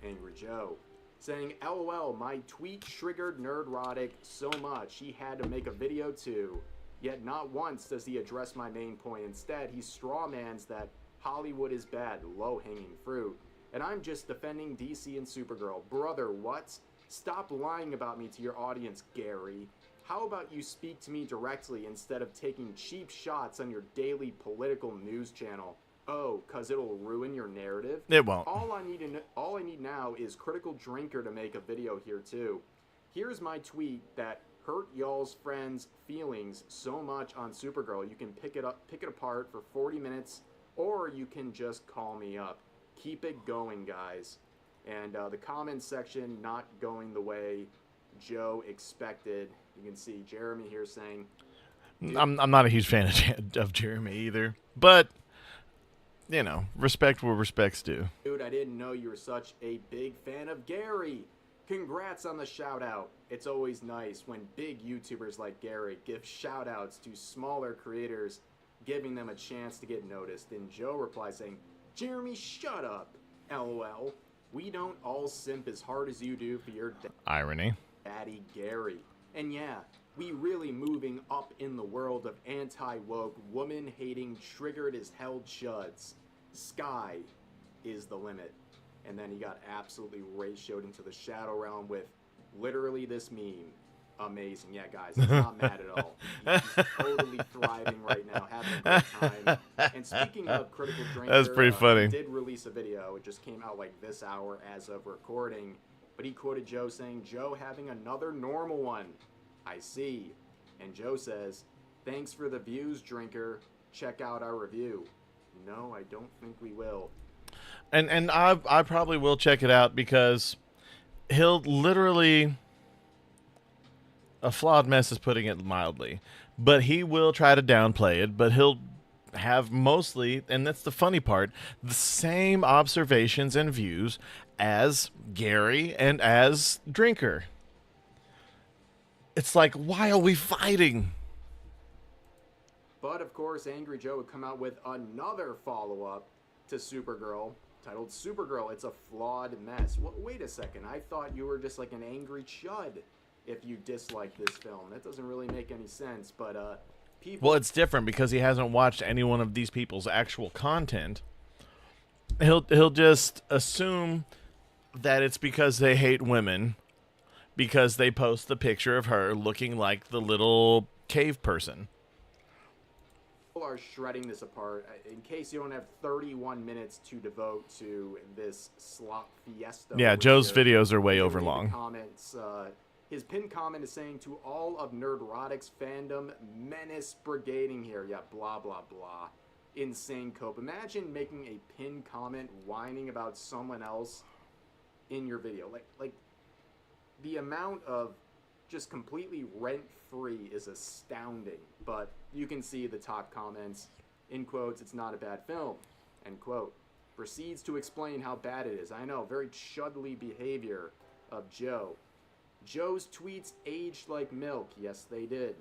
Angry Joe. Saying, LOL, my tweet triggered Nerdrotic so much he had to make a video too. Yet not once does he address my main point. Instead, he strawmans that Hollywood is bad, low-hanging fruit. And I'm just defending DC and Supergirl. Brother, what? Stop lying about me to your audience, Gary. How about you speak to me directly instead of taking cheap shots on your daily political news channel? Oh, cause it'll ruin your narrative? It won't. All I need now is Critical Drinker to make a video here too. Here's my tweet that hurt y'all's friends' feelings so much on Supergirl. You can pick it apart for 40 minutes, or you can just call me up. Keep it going, guys. And the comments section not going the way Joe expected. You can see Jeremy here saying, I'm not a huge fan of Jeremy either, but you know, respect where respect's due. Dude, I didn't know you were such a big fan of Gary. Congrats on the shout out. It's always nice when big YouTubers like Gary give shout outs to smaller creators, giving them a chance to get noticed. And Joe replies saying, Jeremy, shut up. LOL. We don't all simp as hard as you do for your irony. Daddy Gary. And yeah, we really moving up in the world of anti-woke, woman-hating, triggered as hell chuds. Sky is the limit. And then he got absolutely ratioed into the shadow realm with literally this meme. Amazing. Yeah, guys, he's not mad at all. He's totally thriving right now, having a great time. And speaking of Critical Drinker, that's pretty funny. He did release a video. It just came out like this hour as of recording. But he quoted Joe saying, Joe having another normal one. I see. And Joe says, thanks for the views, Drinker. Check out our review. No, I don't think we will. And I probably will check it out, because he'll literally, a flawed mess is putting it mildly, but he will try to downplay it, but he'll have mostly, and that's the funny part, the same observations and views as Gary and as Drinker. It's like, why are we fighting? But of course, Angry Joe would come out with another follow-up to Supergirl, titled Supergirl, It's a Flawed Mess. Wait a second, I thought you were just like an angry chud. if you dislike this film. That doesn't really make any sense, but people... Well, it's different because he hasn't watched any one of these people's actual content. He'll just assume that it's because they hate women because they post the picture of her looking like the little cave person. People are shredding this apart. In case you don't have 31 minutes to devote to this slop fiesta. Yeah, Joe's videos are way over long. Comments. His pinned comment is saying, to all of Nerdrotics fandom, menace brigading here. Yeah, blah, blah, blah. Insane cope. Imagine making a pinned comment whining about someone else in your video. Like the amount of just completely rent-free is astounding. But you can see the top comments. In quotes, it's not a bad film. End quote. Proceeds to explain how bad it is. I know, very chudly behavior of Joe. Joe's tweets aged like milk. Yes, they did.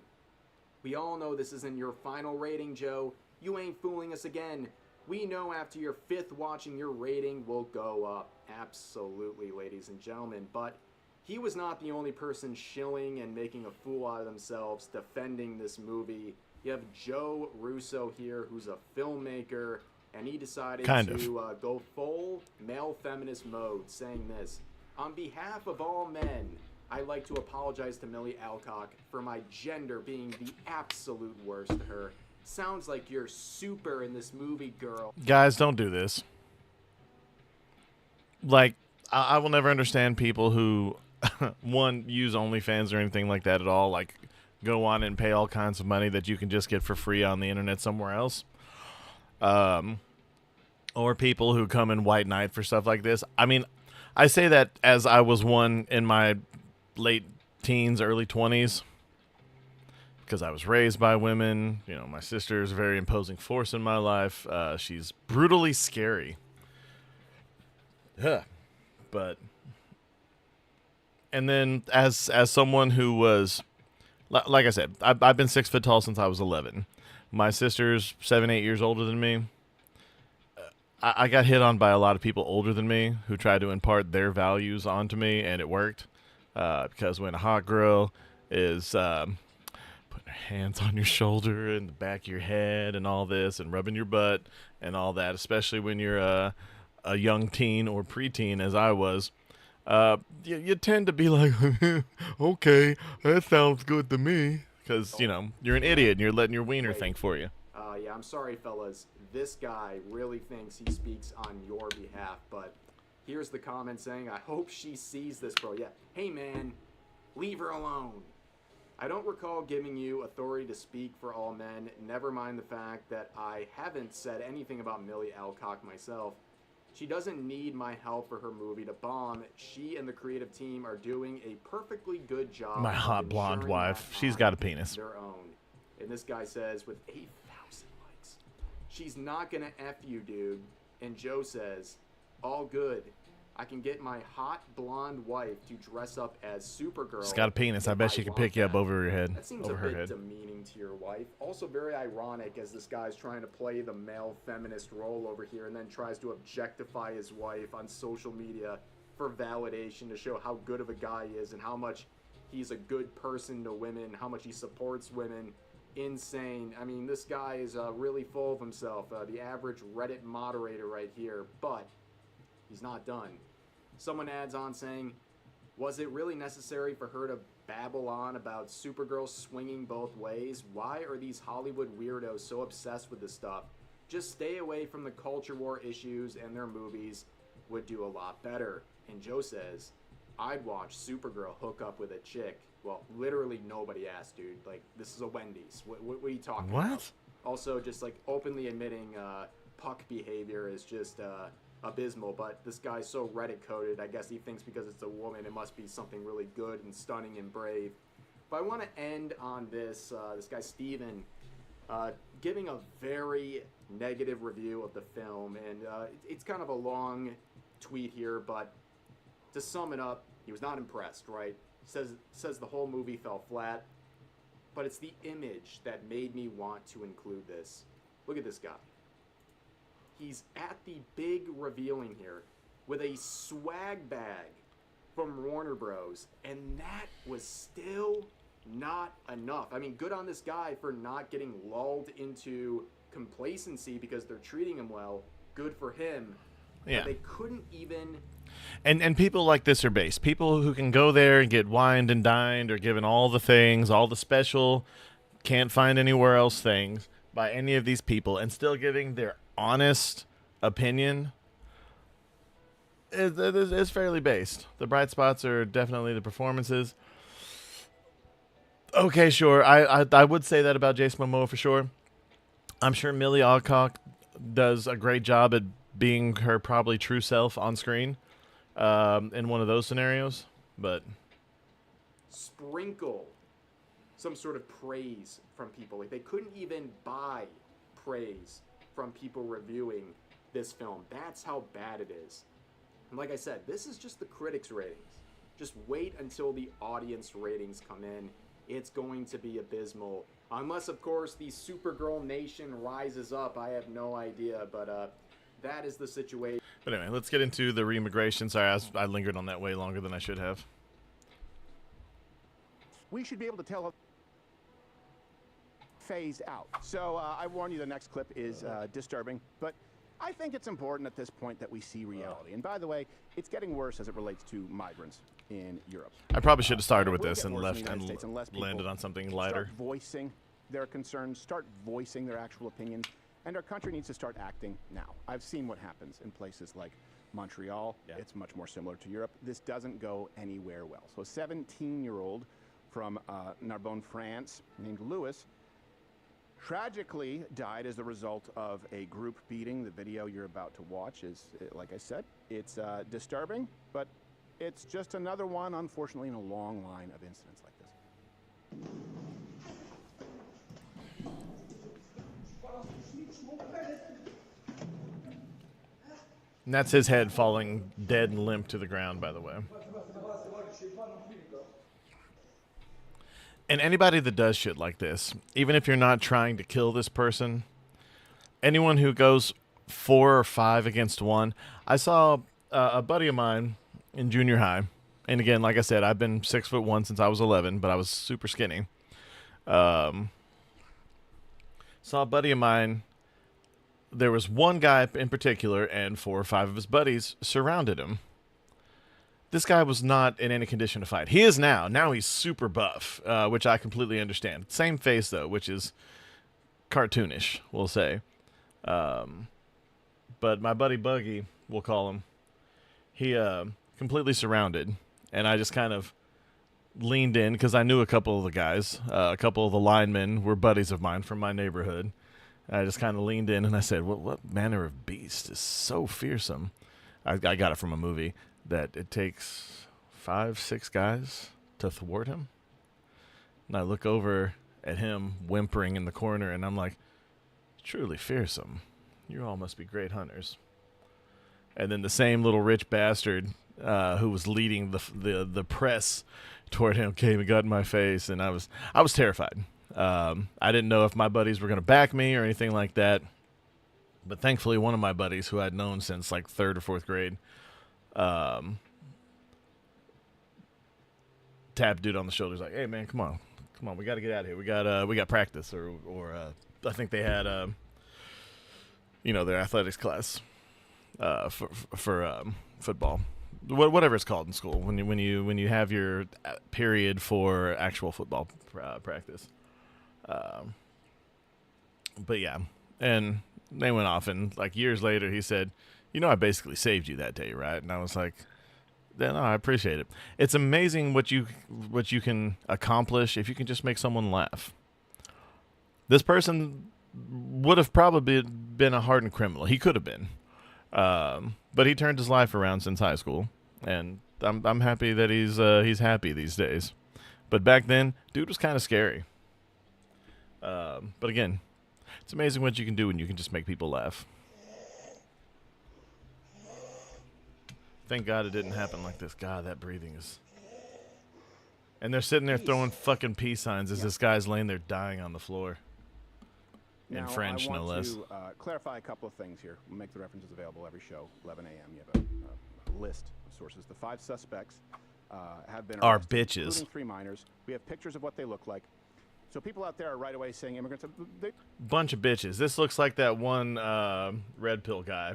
We all know this isn't your final rating, Joe. You ain't fooling us again. We know after your 5th watching, your rating will go up. Absolutely, ladies and gentlemen. But he was not the only person shilling and making a fool out of themselves defending this movie. You have Joe Russo here, who's a filmmaker, and he decided to go full male feminist mode, saying this: on behalf of all men, I'd like to apologize to Millie Alcock for my gender being the absolute worst to her. Sounds like you're super in this movie, girl. Guys, don't do this. Like, I will never understand people who, one, use OnlyFans or anything like that at all. Like, go on and pay all kinds of money that you can just get for free on the internet somewhere else. Or people who come in white knight for stuff like this. I mean, I say that as I was one in my late teens, early 20s. Because I was raised by women. You know, my sister is a very imposing force in my life. She's brutally scary. Yeah. But, and then as someone who was, like I said, I've been 6 foot tall since I was 11. My sister's 7, 8 years older than me. I got hit on by a lot of people older than me who tried to impart their values onto me, and it worked. Because when a hot girl is putting her hands on your shoulder and the back of your head and all this and rubbing your butt and all that, especially when you're a young teen or preteen as I was, you tend to be like, okay, that sounds good to me. Because, you know, you're an idiot and you're letting your wiener think for you. Yeah, I'm sorry, fellas. This guy really thinks he speaks on your behalf, but here's the comment saying, I hope she sees this, bro. Yeah, hey, man, leave her alone. I don't recall giving you authority to speak for all men, never mind the fact that I haven't said anything about Millie Alcock myself. She doesn't need my help for her movie to bomb. She and the creative team are doing a perfectly good job. My hot blonde wife, she's got a penis. Their own. And this guy says, with 8,000 likes, she's not gonna F you, dude. And Joe says, all good. I can get my hot blonde wife to dress up as Supergirl. She's got a penis. I bet she can pick you up over your head. That seems over a her bit head. demeaning to your wife. Also very ironic as this guy's trying to play the male feminist role over here and then tries to objectify his wife on social media for validation to show how good of a guy he is and how much he's a good person to women, how much he supports women. Insane. I mean, this guy is really full of himself. The average Reddit moderator right here, but he's not done. Someone adds on saying, was it really necessary for her to babble on about Supergirl swinging both ways? Why are these Hollywood weirdos so obsessed with this stuff? Just stay away from the culture war issues and their movies would do a lot better. And Joe says, I'd watch Supergirl hook up with a chick. Well, literally nobody asked, dude. Like, this is a Wendy's. What are you talking about? Also, just like openly admitting puck behavior is just abysmal, but this guy's so Reddit coded, I guess he thinks because it's a woman it must be something really good and stunning and brave. But I want to end on this guy Steven giving a very negative review of the film, and it's kind of a long tweet here, but to sum it up, he was not impressed, right? Says the whole movie fell flat, but it's the image that made me want to include this. Look at this guy. He's at the big revealing here with a swag bag from Warner Bros. And that was still not enough. I mean, good on this guy for not getting lulled into complacency because they're treating him well. Good for him. Yeah. But they couldn't even... And people like this are based. People who can go there and get wined and dined or given all the things, all the special, can't find anywhere else things by any of these people, and still giving their honest opinion is fairly based. The bright spots are definitely the performances. Okay, sure. I would say that about Jason Momoa for sure. I'm sure Millie Alcock does a great job at being her probably true self on screen in one of those scenarios, but sprinkle some sort of praise from people. Like, they couldn't even buy praise from people reviewing this film. That's how bad it is. And like I said, this is just the critics' ratings. Just wait until the audience ratings come in. It's going to be abysmal. Unless, of course, the Supergirl Nation rises up. I have no idea, but that is the situation. But anyway, let's get into the Remigration. Sorry, I lingered on that way longer than I should have. We should be able to tell phased out. So I warn you, the next clip is disturbing, but I think it's important at this point that we see reality. And by the way, it's getting worse as it relates to migrants in Europe. I probably should have started with It will this get and worse in left the United and States unless people landed on something lighter. Start voicing their concerns, start voicing their actual opinions, and our country needs to start acting now. I've seen what happens in places like Montreal. Yeah. It's much more similar to Europe. This doesn't go anywhere well. So a 17-year-old from Narbonne, France, named Louis, tragically died as a result of a group beating. The video you're about to watch is, like I said, it's disturbing, but it's just another one, unfortunately, in a long line of incidents like this. And that's his head falling dead and limp to the ground, by the way. And anybody that does shit like this, even if you're not trying to kill this person, anyone who goes 4 or 5 against 1, I saw a buddy of mine in junior high, and again, like I said, I've been 6'1" since I was 11, but I was super skinny. Saw a buddy of mine. There was one guy in particular, and 4 or 5 of his buddies surrounded him. This guy was not in any condition to fight. He is now. Now he's super buff, which I completely understand. Same face, though, which is cartoonish, we'll say. But my buddy Buggy, we'll call him, he completely surrounded, and I just kind of leaned in because I knew a couple of the guys. A couple of the linemen were buddies of mine from my neighborhood. I just kind of leaned in and I said, what manner of beast is so fearsome? I got it from a movie that it takes 5, 6 guys to thwart him. And I look over at him whimpering in the corner and I'm like, truly fearsome. You all must be great hunters. And then the same little rich bastard who was leading the press toward him came and got in my face, and I was terrified. I didn't know if my buddies were going to back me or anything like that. But thankfully, one of my buddies, who I'd known since like 3rd or 4th grade, tapped dude on the shoulder. He's like, "Hey, man, come on, we got to get out of here. We got practice, or I think they had their athletics class for football." Whatever it's called in school when you have your period for actual football practice. But yeah, and they went off, and like years later he said, I basically saved you that day, right? And I was like, no, I appreciate it. It's amazing what you can accomplish if you can just make someone laugh. This person would have probably been a hardened criminal. He could have been. But he turned his life around since high school, and I'm happy that he's happy these days. But back then, dude was kind of scary. But again, it's amazing what you can do when you can just make people laugh. Thank God it didn't happen like this. God, that breathing is... And they're sitting there throwing fucking peace signs as this guy's laying there dying on the floor. Now, French, I no want less. to clarify a couple of things here. We'll make the references available every show, 11 a.m. You have a list of sources. The 5 suspects have been Are arrested, bitches. including 3 minors. We have pictures of what they look like. So people out there are right away saying immigrants. Bunch of bitches. This looks like that one red pill guy.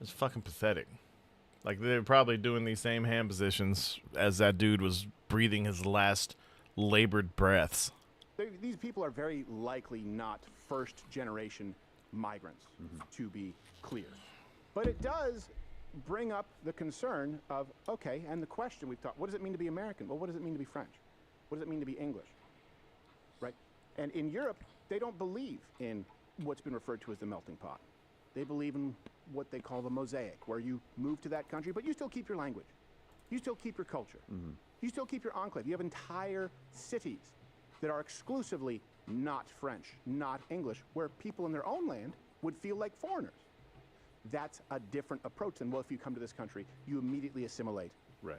It's fucking pathetic. Like, they're probably doing these same hand positions as that dude was breathing his last labored breaths. These people are very likely not first-generation migrants, to be clear. But it does bring up the concern of, okay, and the question we've talked, what does it mean to be American? Well, what does it mean to be French? What does it mean to be English? Right? And in Europe, they don't believe in what's been referred to as the melting pot. They believe in what they call the mosaic, where you move to that country, but you still keep your language. You still keep your culture. You still keep your enclave. You have entire cities that are exclusively not French, not English, where people in their own land would feel like foreigners. That's a different approach than, well, if you come to this country, you immediately assimilate. Right.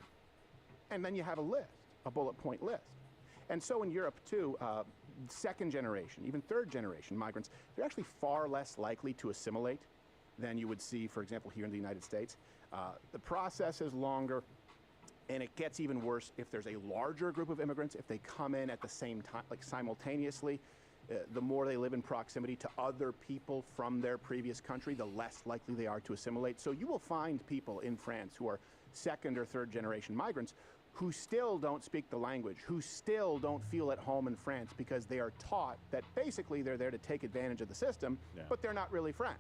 And then you have a list, a bullet point list. And so in Europe, too, second generation, even third generation migrants, they're actually far less likely to assimilate than you would see, for example, here in the United States. The process is longer, and it gets even worse if there's a larger group of immigrants, if they come in at the same time, like simultaneously. The more they live in proximity to other people from their previous country, the less likely they are to assimilate. So you will find people in France who are second or third generation migrants who still don't speak the language, who still don't feel at home in France because they are taught that basically they're there to take advantage of the system, but they're not really French.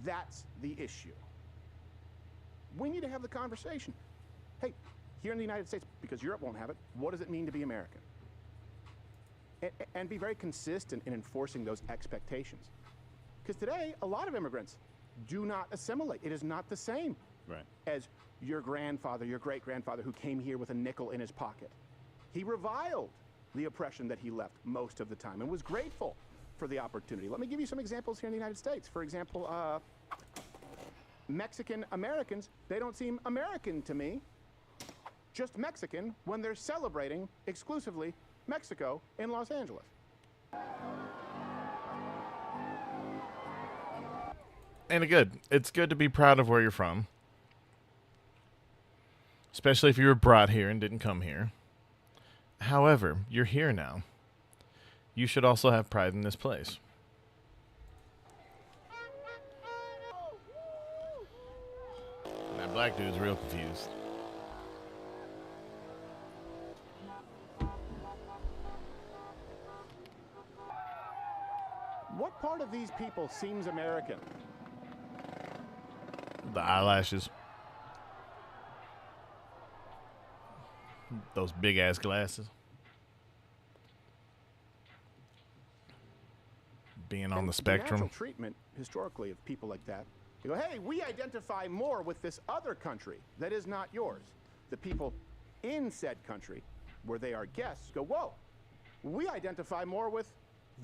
That's the issue. We need to have the conversation. Hey, here in the United States, because Europe won't have it, what does it mean to be American? And be very consistent in enforcing those expectations. Because today, a lot of immigrants do not assimilate. It is not the same as your grandfather, your great-grandfather who came here with a nickel in his pocket. He reviled the oppression that he left most of the time and was grateful for the opportunity. Let me give you some examples here in the United States. For example, Mexican Americans, they don't seem American to me, just Mexican when they're celebrating exclusively Mexico in Los Angeles. And it's good to be proud of where you're from. Especially if you were brought here and didn't come here. However, you're here now. You should also have pride in this place. That black dude's real confused. What part of these people seems American? The eyelashes. Those big ass glasses. Being on the spectrum. The natural treatment, historically, of people like that, you go, hey, we identify more with this other country that is not yours. The people in said country, where they are guests, go, whoa, we identify more with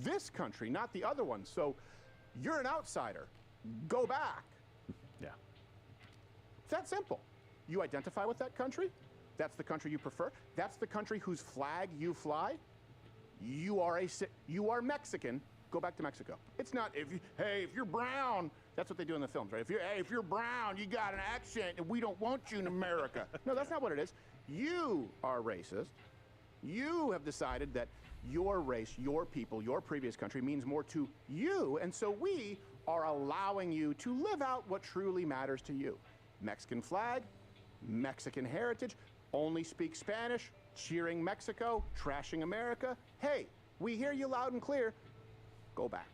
this country, not the other one. So you're an outsider. Go back. Yeah. It's that simple. You identify with that country. That's the country you prefer. That's the country whose flag you fly. You are Mexican. Go back to Mexico. It's not if you're brown. That's what they do in the films, right? If you're brown, you got an accent, and we don't want you in America. No, that's not what it is. You are racist. You have decided that your race, your people, your previous country means more to you, and so we are allowing you to live out what truly matters to you. Mexican flag, Mexican heritage, only speak Spanish, cheering Mexico, trashing America. Hey, we hear you loud and clear. Go back.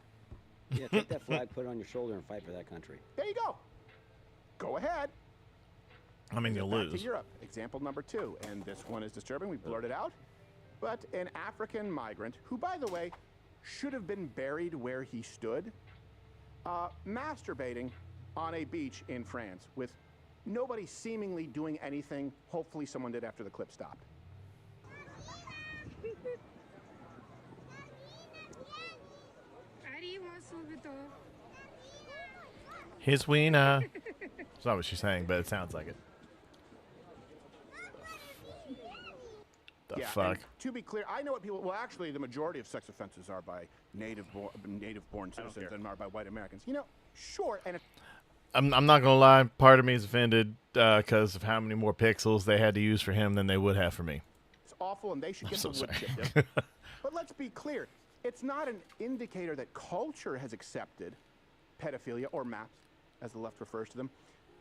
Yeah, take that flag, put it on your shoulder, and fight for that country. There you go. Go ahead. I mean, you'll Back lose. to Europe, example number 2, and this one is disturbing. We blurted out. But an African migrant, who, by the way, should have been buried where he stood, masturbating on a beach in France with nobody seemingly doing anything. Hopefully someone did after the clip stopped. His wiener. It's not what she's saying, but it sounds like it. The Yeah, fuck. And to be clear, I know what people. Well, actually, the majority of sex offenses are by native-born citizens and are by white Americans. You know, sure, and. I'm not gonna lie. Part of me is offended because of how many more pixels they had to use for him than they would have for me. It's awful, and they should get so the wood sorry. chip. But let's be clear. It's not an indicator that culture has accepted pedophilia, or MAPS, as the left refers to them,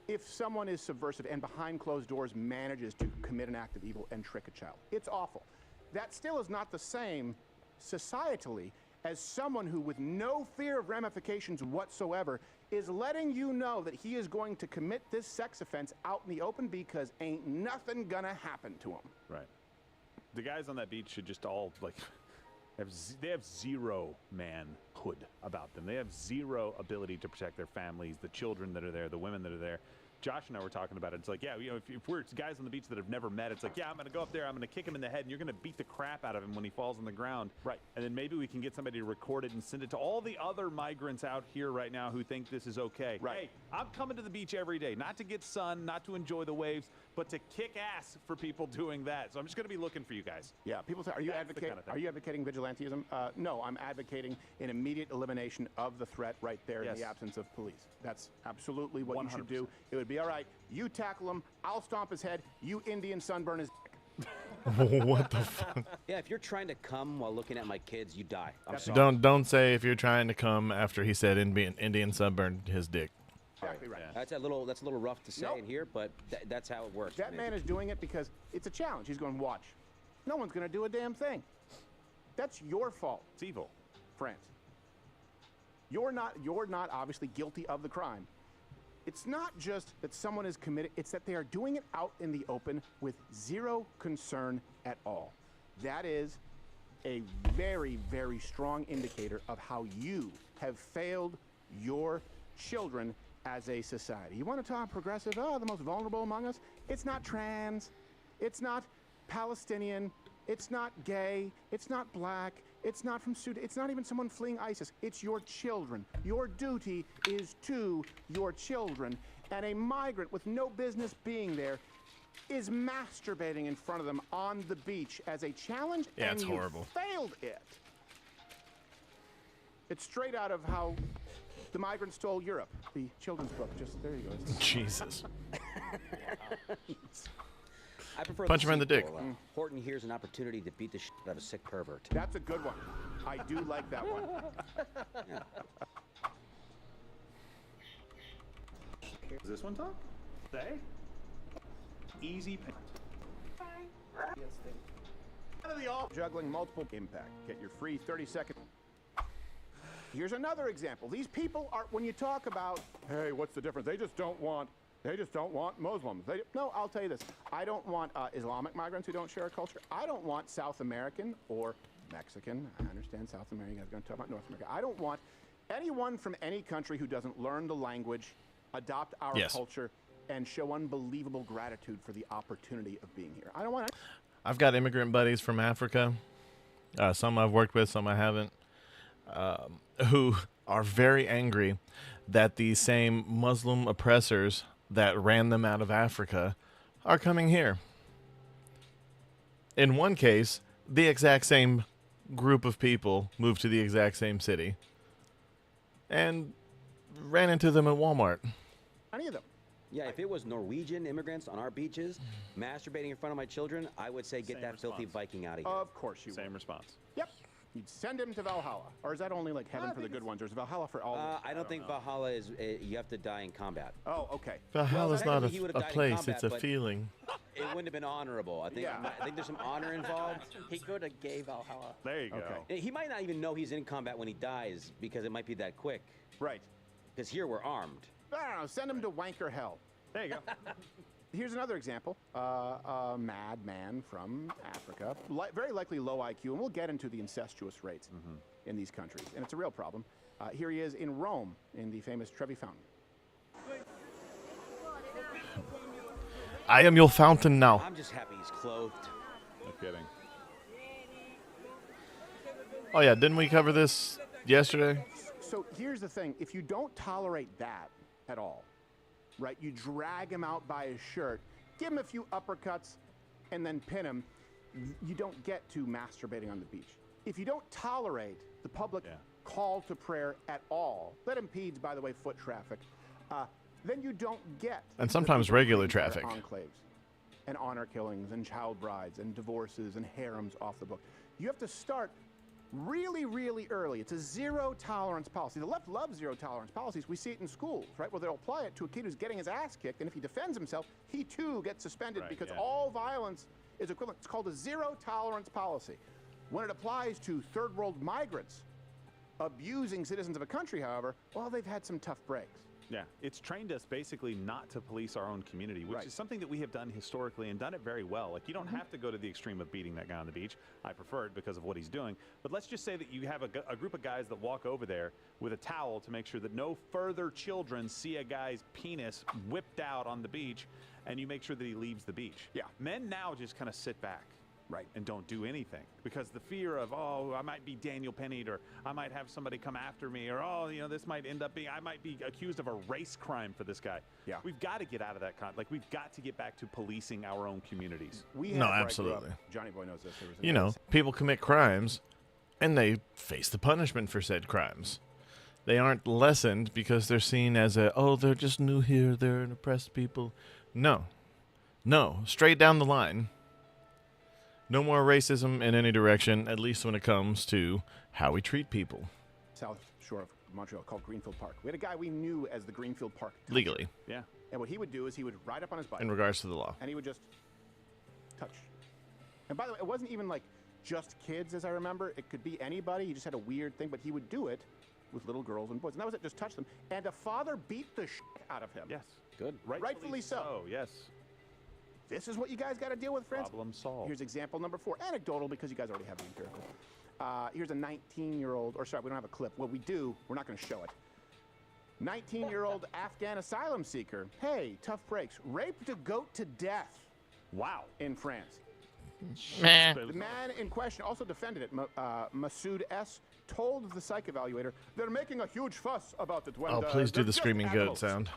if someone is subversive and behind closed doors manages to commit an act of evil and trick a child. It's awful. That still is not the same societally as someone who, with no fear of ramifications whatsoever, is letting you know that he is going to commit this sex offense out in the open because ain't nothing gonna happen to him. Right. The guys on that beach should just all, like, they have zero manhood about them. They have zero ability to protect their families, the children that are there, the women that are there. Josh and I were talking about it. It's like, yeah, you know, if we're guys on the beach that have never met, it's like, yeah, I'm going to go up there, I'm going to kick him in the head, and you're going to beat the crap out of him when he falls on the ground. Right. And then maybe we can get somebody to record it and send it to all the other migrants out here right now who think this is okay. Right. Hey, I'm coming to the beach every day, not to get sun, not to enjoy the waves, but to kick ass for people doing that. So I'm just going to be looking for you guys. Yeah, people say, are you advocating vigilantism? No, I'm advocating an immediate elimination of the threat right there in the absence of police. That's absolutely what you should do. It would be all right. You tackle him, I'll stomp his head, you Indian sunburn his dick. What the fuck? Yeah, if you're trying to come while looking at my kids, you die. I'm sorry. Don't say if you're trying to come after he said Indian sunburned his dick. Exactly right. That's a little rough to say in here, but that's how it works. That man is doing it because it's a challenge. He's going, watch. No one's going to do a damn thing. That's your fault. It's evil. France. You're not obviously guilty of the crime. It's not just that someone is committed, it's that they are doing it out in the open with zero concern at all. That is a very, very strong indicator of how you have failed your children as a society. You want to talk progressive? Oh, the most vulnerable among us? It's not trans. It's not Palestinian. It's not gay. It's not black. It's not from Sudan. It's not even someone fleeing ISIS. It's your children. Your duty is to your children. And a migrant with no business being there is masturbating in front of them on the beach as a challenge. Yeah, and it's you horrible. Failed it. It's straight out of How the Migrant Stole Europe, the children's book. Just there you go. Jesus. I prefer Punch him in the dick. sequel. Horton hears an opportunity to beat the shit out of a sick pervert. That's a good one. I do like that one. Is this one Tom? Say? Easy paint. Out of the all juggling multiple impact. Get your free 30-second. Here's another example. These people are, when you talk about, hey, what's the difference? They just don't want Muslims. No, I'll tell you this. I don't want Islamic migrants who don't share a culture. I don't want South American or Mexican. I understand South America. You guys are going to talk about North America. I don't want anyone from any country who doesn't learn the language, adopt our culture, and show unbelievable gratitude for the opportunity of being here. I don't want. I've got immigrant buddies from Africa. Some I've worked with, some I haven't. Who are very angry that these same Muslim oppressors that ran them out of Africa are coming here. In one case, the exact same group of people moved to the exact same city and ran into them at Walmart. Any of them. Yeah, if it was Norwegian immigrants on our beaches masturbating in front of my children, I would say get Same that filthy response. Viking out of here. Of course you Same would. response. Yep. You'd send him to Valhalla. Or is that only like heaven for the good ones? Or is Valhalla for all? I don't think Valhalla is. You have to die in combat. Oh, okay. Valhalla's not technically he would've a died in place, combat, it's a but- feeling. It wouldn't have been honorable. I think. Yeah. I think there's some honor involved. He go to gay Valhalla. There you go. Okay. He might not even know he's in combat when he dies because it might be that quick. Right. Because here we're armed. I don't know. Send him to wanker hell. There you go. Here's another example. A madman from Africa, very likely low IQ, and we'll get into the incestuous rates in these countries, and it's a real problem. Here he is in Rome, in the famous Trevi Fountain. I am your fountain now. I'm just happy he's clothed. No kidding. Oh yeah, didn't we cover this yesterday? So here's the thing. If you don't tolerate that at all, right, you drag him out by his shirt, give him a few uppercuts, and then pin him, you don't get to masturbating on the beach. If you don't tolerate the public call to prayer at all, that impedes, by the way, foot traffic, then you don't get And sometimes regular traffic. enclaves and honor killings and child brides and divorces and harems off the book. You have to start really, really early. It's a zero tolerance policy. The left loves zero tolerance policies. We see it in schools, right? Where they'll apply it to a kid who's getting his ass kicked, and if he defends himself, he too gets suspended because all violence is equivalent. It's called a zero tolerance policy. When it applies to third world migrants abusing citizens of a country, however, well, they've had some tough breaks. Yeah, it's trained us basically not to police our own community, which is something that we have done historically and done it very well. Like, you don't have to go to the extreme of beating that guy on the beach. I prefer it because of what he's doing. But let's just say that you have a group of guys that walk over there with a towel to make sure that no further children see a guy's penis whipped out on the beach, and you make sure that he leaves the beach. Yeah. Men now just kind of sit back. Right. And don't do anything because the fear of, oh, I might be Daniel Pennied, or I might have somebody come after me, or, oh, you know, this might end up being, I might be accused of a race crime for this guy. Yeah. We've got to get out of that. We've got to get back to policing our own communities. We No, had, where I grew absolutely. up, Johnny Boy knows this. There was You know, people commit crimes, and they face the punishment for said crimes. They aren't lessened because they're seen as they're just new here, they're an oppressed people. No. Straight down the line. No more racism in any direction, at least when it comes to how we treat people. South Shore of Montreal called Greenfield Park. We had a guy we knew as the Greenfield Park toucher. Legally, Yeah. And what he would do is he would ride up on his bike in regards to the law. and he would just touch. And by the way, it wasn't even like just kids, as I remember. It could be anybody. He just had a weird thing, but he would do it with little girls and boys. And that was it, just touch them. And a father beat the shit out of him. Yes. Good. Rightfully so. Yes. This is what you guys got to deal with, friends. Problem solved. Here's example number 4. Anecdotal, because you guys already have the empirical. Here's a 19-year-old, or sorry, we don't have a clip. Well, we do. We're not going to show it. 19-year-old Afghan asylum seeker. Hey, tough breaks. Raped a goat to death Wow. in France. Meh. The man in question also defended it. Masood S. told the psych evaluator, they're making a huge fuss about it. When Oh, please do they're the just screaming goat animals." sound.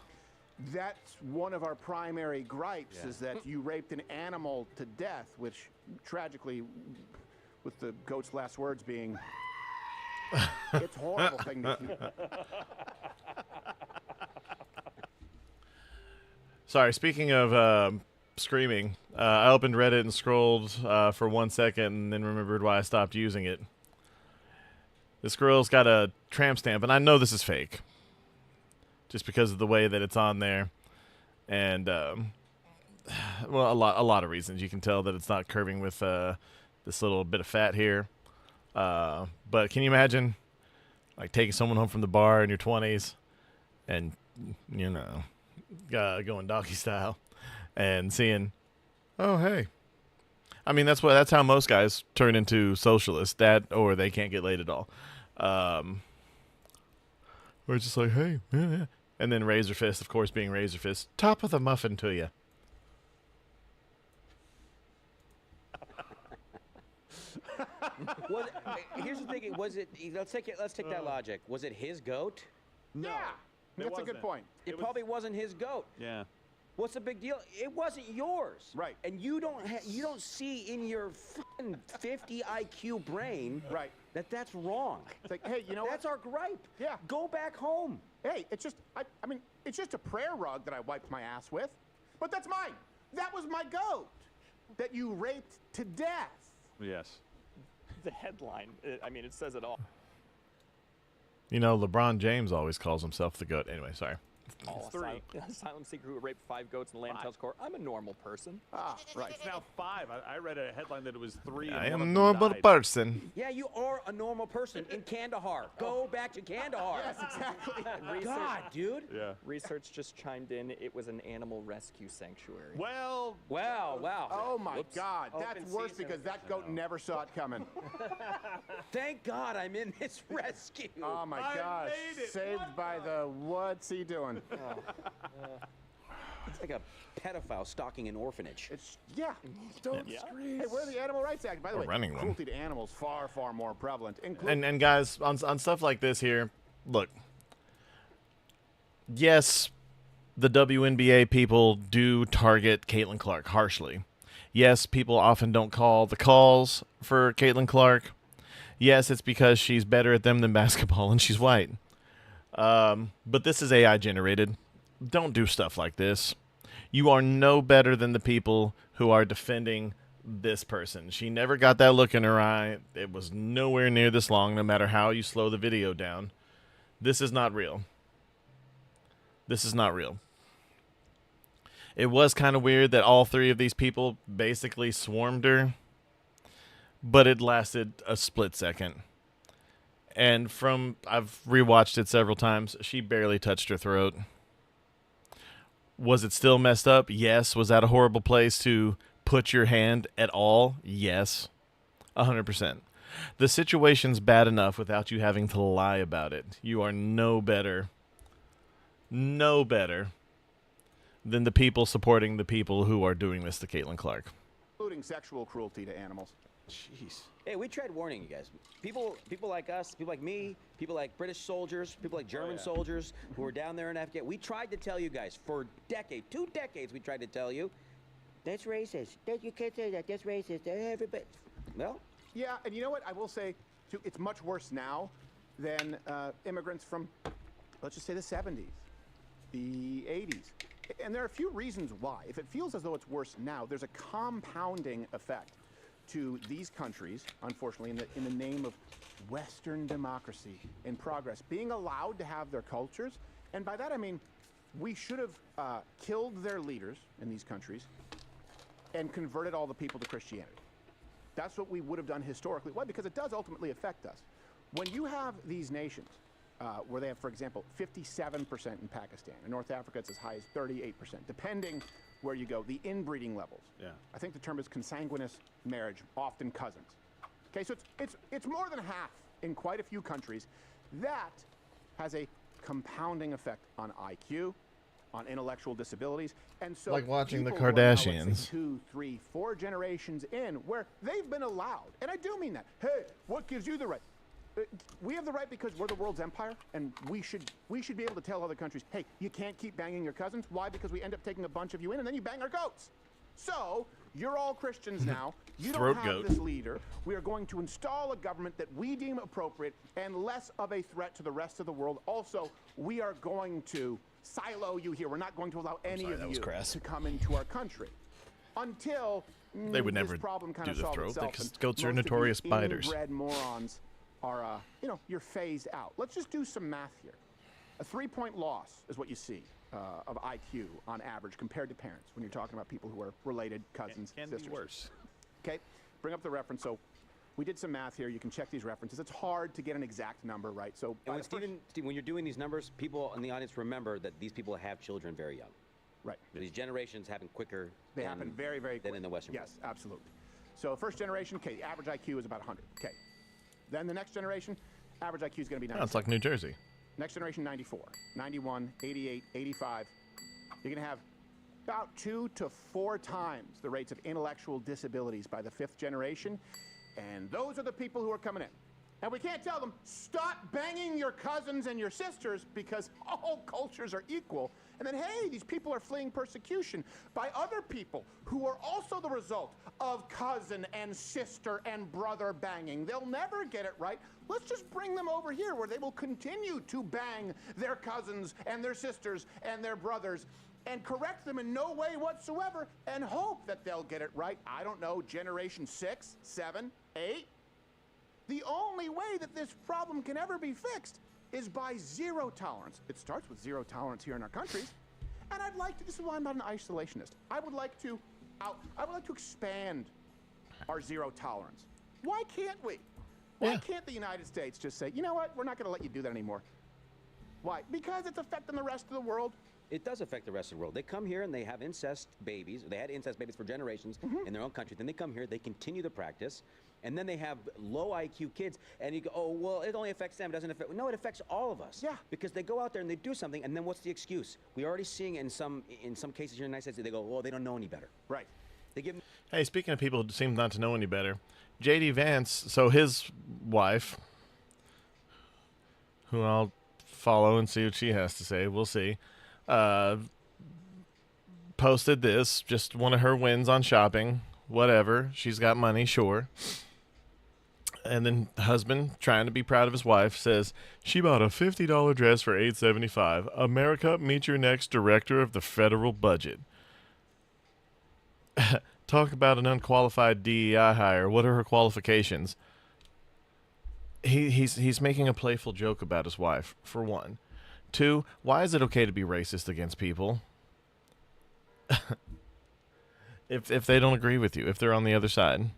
That's one of our primary gripes, is that you raped an animal to death, which tragically, with the goat's last words being, it's a horrible thing to hear. Sorry, speaking of screaming, I opened Reddit and scrolled for 1 second and then remembered why I stopped using it. This girl's got a tramp stamp, and I know this is fake, just because of the way that it's on there. And, well, a lot of reasons. You can tell that it's not curving with this little bit of fat here. But can you imagine, like, taking someone home from the bar in your 20s and, you know, going doggy style and seeing, oh, hey. I mean, that's how most guys turn into socialists, that or they can't get laid at all. Or it's just like, hey, yeah. And then Razor Fist, of course, being Razor Fist, top of the muffin to you. Here's the thing. Was it? Let's take that logic. Was it his goat? Yeah, it that's a good wasn't. point. It probably wasn't his goat. Yeah. What's the big deal? It wasn't yours. Right. And you don't see in your fucking 50 IQ brain Right. that's wrong. It's like, hey, you know That's what? our gripe. Yeah. Go back home. Hey, it's just, I mean, it's just a prayer rug that I wiped my ass with, but that's mine. That was my goat that you raped to death. Yes. The headline, I mean, it says it all. You know, LeBron James always calls himself the GOAT. Anyway, sorry. All asylum seeker who raped 5 goats in Landtail's court. I'm a normal person. Ah, right. It's now 5. I read a headline that it was 3. and I one am of a them normal died. person. Yeah, you are a normal person in Kandahar. Go back to Kandahar. Yes, exactly. God, dude. Yeah. Research just chimed in. It was an animal rescue sanctuary. Well, Wow. Oh my Whoops. God, that's Open worse season. because that goat never saw it coming. Thank God I'm in this rescue. Oh my I gosh, made it. saved What by the what's he doing? It's like a pedophile stalking an orphanage. It's don't Yeah. scream. Hey, we're the Animal Rights Act. By the We're way, running one. cruelty to animals far more prevalent. Including And guys, on stuff like this here, look. Yes, the WNBA people do target Caitlin Clark harshly. Yes, people often don't call the calls for Caitlin Clark. Yes, it's because she's better at them than basketball and she's white. But this is AI generated. Don't do stuff like this. You are no better than the people who are defending this person. She never got that look in her eye. It was nowhere near this long, no matter how you slow the video down. This is not real. This is not real. It was kind of weird that all three of these people basically swarmed her, but it lasted a split second. And I've rewatched it several times, she barely touched her throat. Was it still messed up? Yes. Was that a horrible place to put your hand at all? Yes. 100%. The situation's bad enough without you having to lie about it. You are no better than the people supporting the people who are doing this to Caitlin Clark. Including sexual cruelty to animals. Jeez. Hey, we tried warning you guys. People like us, people like me, people like British soldiers, people like German soldiers who were down there in Afghanistan. We tried to tell you guys for decades, 2 decades, we tried to tell you. That's racist. You can't say that. That's racist. Everybody. Well. Yeah, and you know what? I will say, too, it's much worse now than immigrants from, let's just say, the 70s, the 80s. And there are a few reasons why. If it feels as though it's worse now, there's a compounding effect to these countries, unfortunately, in the name of Western democracy and progress, being allowed to have their cultures. And by that I mean we should have killed their leaders in these countries and converted all the people to Christianity. That's what we would have done historically. Why? Because it does ultimately affect us. When you have these nations where they have, for example, 57% in Pakistan. In North Africa, it's as high as 38%, depending where you go. The inbreeding levels. Yeah. I think the term is consanguineous marriage, often cousins. Okay, so it's more than half in quite a few countries. That has a compounding effect on IQ, on intellectual disabilities, and so like watching the people who are now, let's say, Kardashians. 2, 3, 4 generations in, where they've been allowed, and I do mean that. Hey, what gives you the right? We have the right because we're the world's empire, and we should be able to tell other countries, hey, you can't keep banging your cousins. Why? Because we end up taking a bunch of you in, and then you bang our goats. So you're all Christians now. You don't have this leader. We are going to install a government that we deem appropriate and less of a threat to the rest of the world. Also, we are going to silo you here. We're not going to allow any of you to come into our country until They would never this problem kind do of the solves throat itself. because And goats are most of you notorious biters. inbred morons are, you're phased out. Let's just do some math here. A 3-point loss is what you see of IQ on average compared to parents when you're talking about people who are related, cousins, Can sisters. be worse. Okay, bring up the reference. So we did some math here. You can check these references. It's hard to get an exact number, right? So And when Stephen, when you're doing these numbers, people in the audience remember that these people have children very young. right. These generations happen quicker. They happen very, very quick. than in the Western world. Yes, absolutely. So first generation, okay, the average IQ is about 100. Okay. Then the next generation, average IQ is going to be 90. Oh, it's like New Jersey. Next generation, 94, 91, 88, 85. You're going to have about 2 to 4 times the rates of intellectual disabilities by the 5th generation. And those are the people who are coming in. And we can't tell them, stop banging your cousins and your sisters because all cultures are equal. And then, hey, these people are fleeing persecution by other people who are also the result of cousin and sister and brother banging. They'll never get it right. Let's just bring them over here where they will continue to bang their cousins and their sisters and their brothers and correct them in no way whatsoever and hope that they'll get it right. I don't know, generation 6, 7, 8. The only way that this problem can ever be fixed is by zero tolerance. It starts with zero tolerance here in our countries. And I'd like to, this is why I'm not an isolationist. I would like to expand our zero tolerance. Why can't we? Why can't the United States just say, you know what, we're not going to let you do that anymore? Why? Because it's affecting the rest of the world. It does affect the rest of the world. They come here and they have incest babies. They had incest babies for generations in their own country. Then they come here, they continue the practice, and then they have low IQ kids. And you go, oh, well, it only affects them. It doesn't affect. No, it affects all of us. Yeah. Because they go out there and they do something, and then what's the excuse? We're already seeing in some cases here in the United States, they go, well, they don't know any better. Right. They give. Hey, speaking of people who seem not to know any better, J.D. Vance, so his wife, who I'll follow and see what she has to say, we'll see, posted this, just one of her wins on shopping, whatever. She's got money, sure. And then the husband, trying to be proud of his wife, says, she bought a $50 dress for $875. America, meet your next director of the federal budget. Talk about an unqualified DEI hire. What are her qualifications? He's making a playful joke about his wife, for one. Two, why is it okay to be racist against people? if they don't agree with you, if they're on the other side.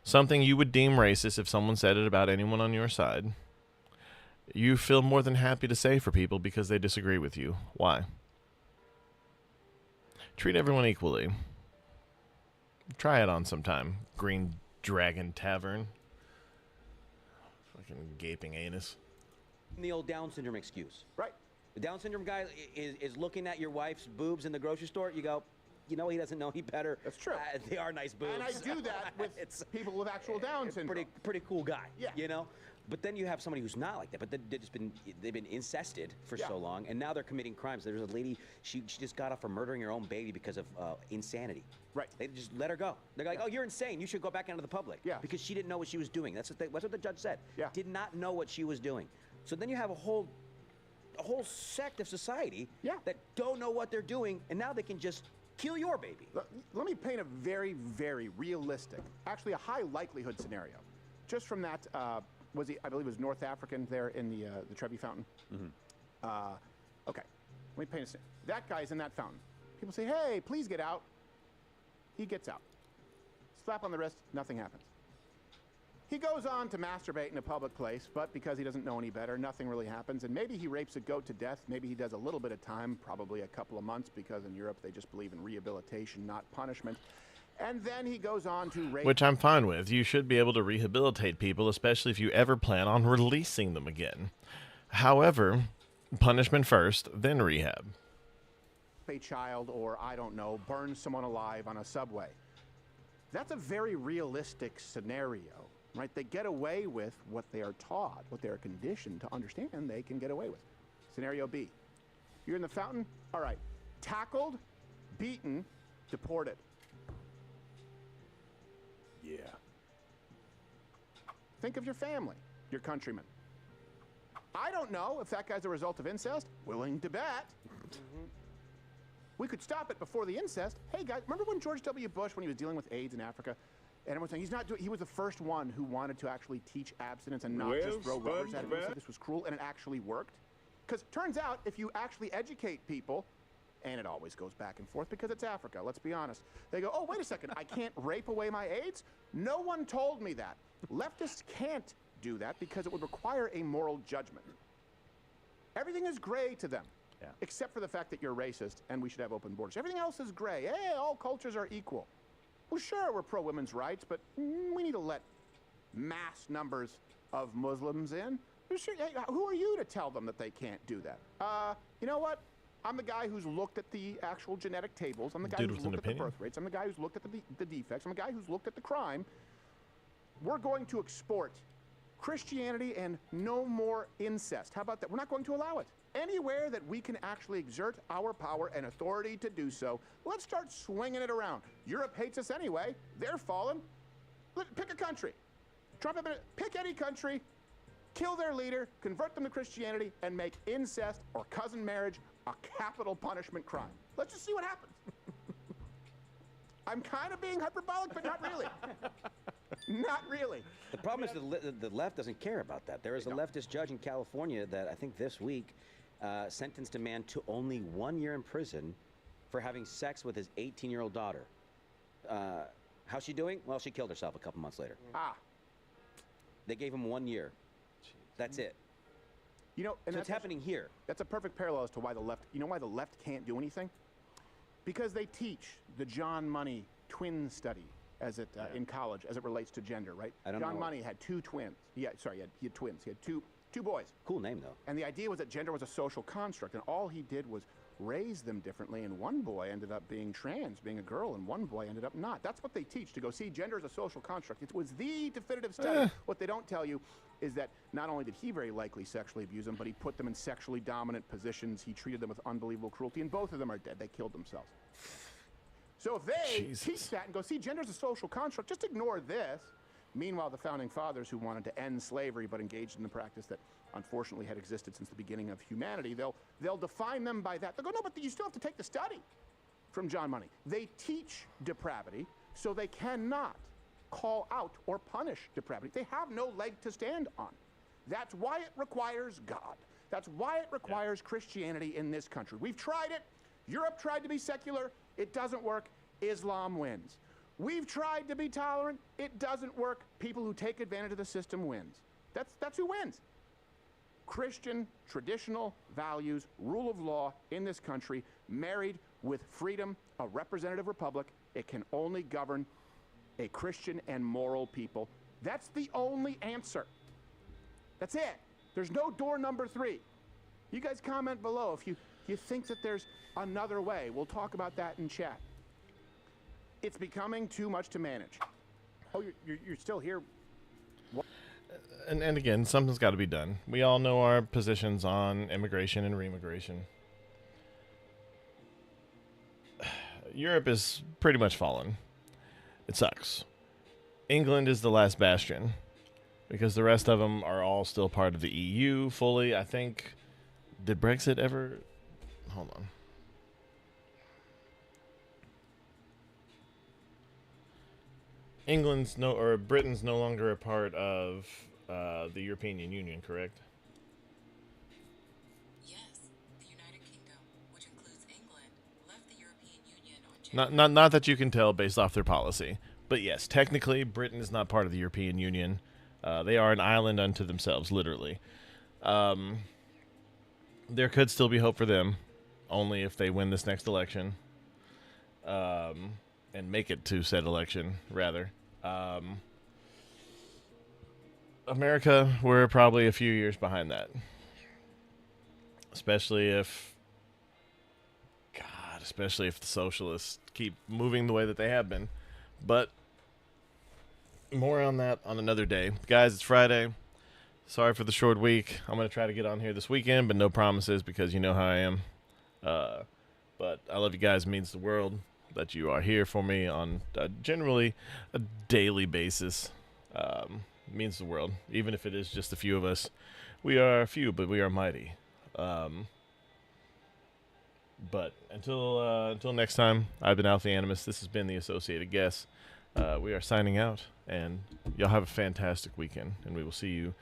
Something you would deem racist if someone said it about anyone on your side. You feel more than happy to say for people because they disagree with you. Why? Treat everyone equally. Try it on sometime. Green Dragon Tavern. Fucking gaping anus. The old Down syndrome excuse. Right. The Down syndrome guy is looking at your wife's boobs in the grocery store. You go, you know, he doesn't know any better. That's true. They are nice boobs. And I do that with people with actual Down syndrome. Pretty cool guy. Yeah. You know. But then you have somebody who's not like that. But they've been incested for so long, and now they're committing crimes. There's a lady. She just got off for murdering her own baby because of insanity. Right. They just let her go. They're like, oh, you're insane. You should go back into the public. Yeah. Because she didn't know what she was doing. That's what the judge said. Yeah. Did not know what she was doing. So then you have a whole sect of society that don't know what they're doing, and now they can just kill your baby. Let me paint a very, very realistic, actually a high likelihood scenario. Just from that, I believe it was North African there in the Trevi Fountain. Mm-hmm. Okay, let me paint a scenario. That guy's in that fountain. People say, hey, please get out. He gets out. Slap on the wrist, nothing happens. He goes on to masturbate in a public place, but because he doesn't know any better, nothing really happens. And maybe he rapes a goat to death. Maybe he does a little bit of time, probably a couple of months, because in Europe they just believe in rehabilitation, not punishment. And then he goes on to rape... Which I'm fine with. You should be able to rehabilitate people, especially if you ever plan on releasing them again. However, punishment first, then rehab. A child, or I don't know, burn someone alive on a subway. That's a very realistic scenario. Right? They get away with what they are taught, what they are conditioned to understand, they can get away with. Scenario B. You're in the fountain? All right. Tackled, beaten, deported. Yeah. Think of your family, your countrymen. I don't know if that guy's a result of incest. Willing to bet. Mm-hmm. We could stop it before the incest. Hey, guys, remember when George W. Bush, when he was dealing with AIDS in Africa, and everyone's saying he was the first one who wanted to actually teach abstinence and not just throw rubbers at him. He said this was cruel, and it actually worked. Because turns out, if you actually educate people, and it always goes back and forth because it's Africa, let's be honest. They go, oh, wait a second, I can't rape away my AIDS? No one told me that. Leftists can't do that because it would require a moral judgment. Everything is gray to them, except for the fact that you're racist and we should have open borders. Everything else is gray. Hey, all cultures are equal. Well, sure, we're pro women's rights, but we need to let mass numbers of Muslims in. Sure, hey, who are you to tell them that they can't do that? You know what? I'm the guy who's looked at the actual genetic tables. I'm the guy who's looked at the birth rates. I'm the guy who's looked at the defects. I'm the guy who's looked at the crime. We're going to export Christianity and no more incest. How about that? We're not going to allow it. Anywhere that we can actually exert our power and authority to do so, let's start swinging it around. Europe hates us anyway. They're fallen. Pick a country. Pick any country, kill their leader, convert them to Christianity, and make incest or cousin marriage a capital punishment crime. Let's just see what happens. I'm kind of being hyperbolic, but not really. Not really. The problem is the left doesn't care about that. There is a leftist judge in California that I think this week sentenced a man to only 1 year in prison for having sex with his 18-year-old daughter. How's she doing? Well, she killed herself a couple months later. They gave him 1 year. That's it. You know, and so it's happening here. That's a perfect parallel as to why the left, you know why the left can't do anything? Because they teach the John Money twin study as it in college as it relates to gender, right? John Money had two twins. He had twins. He had two boys. Cool name, though. And the idea was that gender was a social construct, and all he did was raise them differently, and one boy ended up being trans, being a girl, and one boy ended up not. That's what they teach, to go, see, gender is a social construct. It was the definitive study. What they don't tell you is that not only did he very likely sexually abuse them, but he put them in sexually dominant positions. He treated them with unbelievable cruelty, and both of them are dead. They killed themselves. So if they Jesus. teach that and go, see, gender's a social construct, just ignore this. Meanwhile, the founding fathers who wanted to end slavery but engaged in the practice that unfortunately had existed since the beginning of humanity, they'll define them by that. They'll go, no, but you still have to take the study from John Money. They teach depravity, so they cannot call out or punish depravity. They have no leg to stand on. That's why it requires God. That's why it requires Christianity in this country. We've tried it. Europe tried to be secular. It doesn't work. Islam wins. We've tried to be tolerant. It doesn't work. People who take advantage of the system wins. That's who wins. Christian, traditional values, rule of law in this country, married with freedom, a representative republic. It can only govern a Christian and moral people. That's the only answer. That's it. There's no door number 3. You guys comment below if you think that there's another way. We'll talk about that in chat. It's becoming too much to manage. Oh, you're still here. And again, something's got to be done. We all know our positions on immigration and remigration. Europe is pretty much fallen. It sucks. England is the last bastion because the rest of them are all still part of the EU fully. I think. Did Brexit ever? Hold on. Britain's no longer a part of the European Union, correct? Yes, the United Kingdom, which includes England, left the European Union on January. Not that you can tell based off their policy, but yes, technically Britain is not part of the European Union. They are an island unto themselves, literally. There could still be hope for them, only if they win this next election, and make it to said election, rather. America, we're probably a few years behind that. Especially if the socialists keep moving the way that they have been. But more on that on another day. Guys, it's Friday. Sorry for the short week. I'm going to try to get on here this weekend, but no promises because you know how I am. But I love you guys. It means the world that you are here for me on generally a daily basis. Means the world, even if it is just a few of us. We are few, but we are mighty. But until next time, I've been Alpha Animus. This has been the Associated Guess. We are signing out, and y'all have a fantastic weekend, and we will see you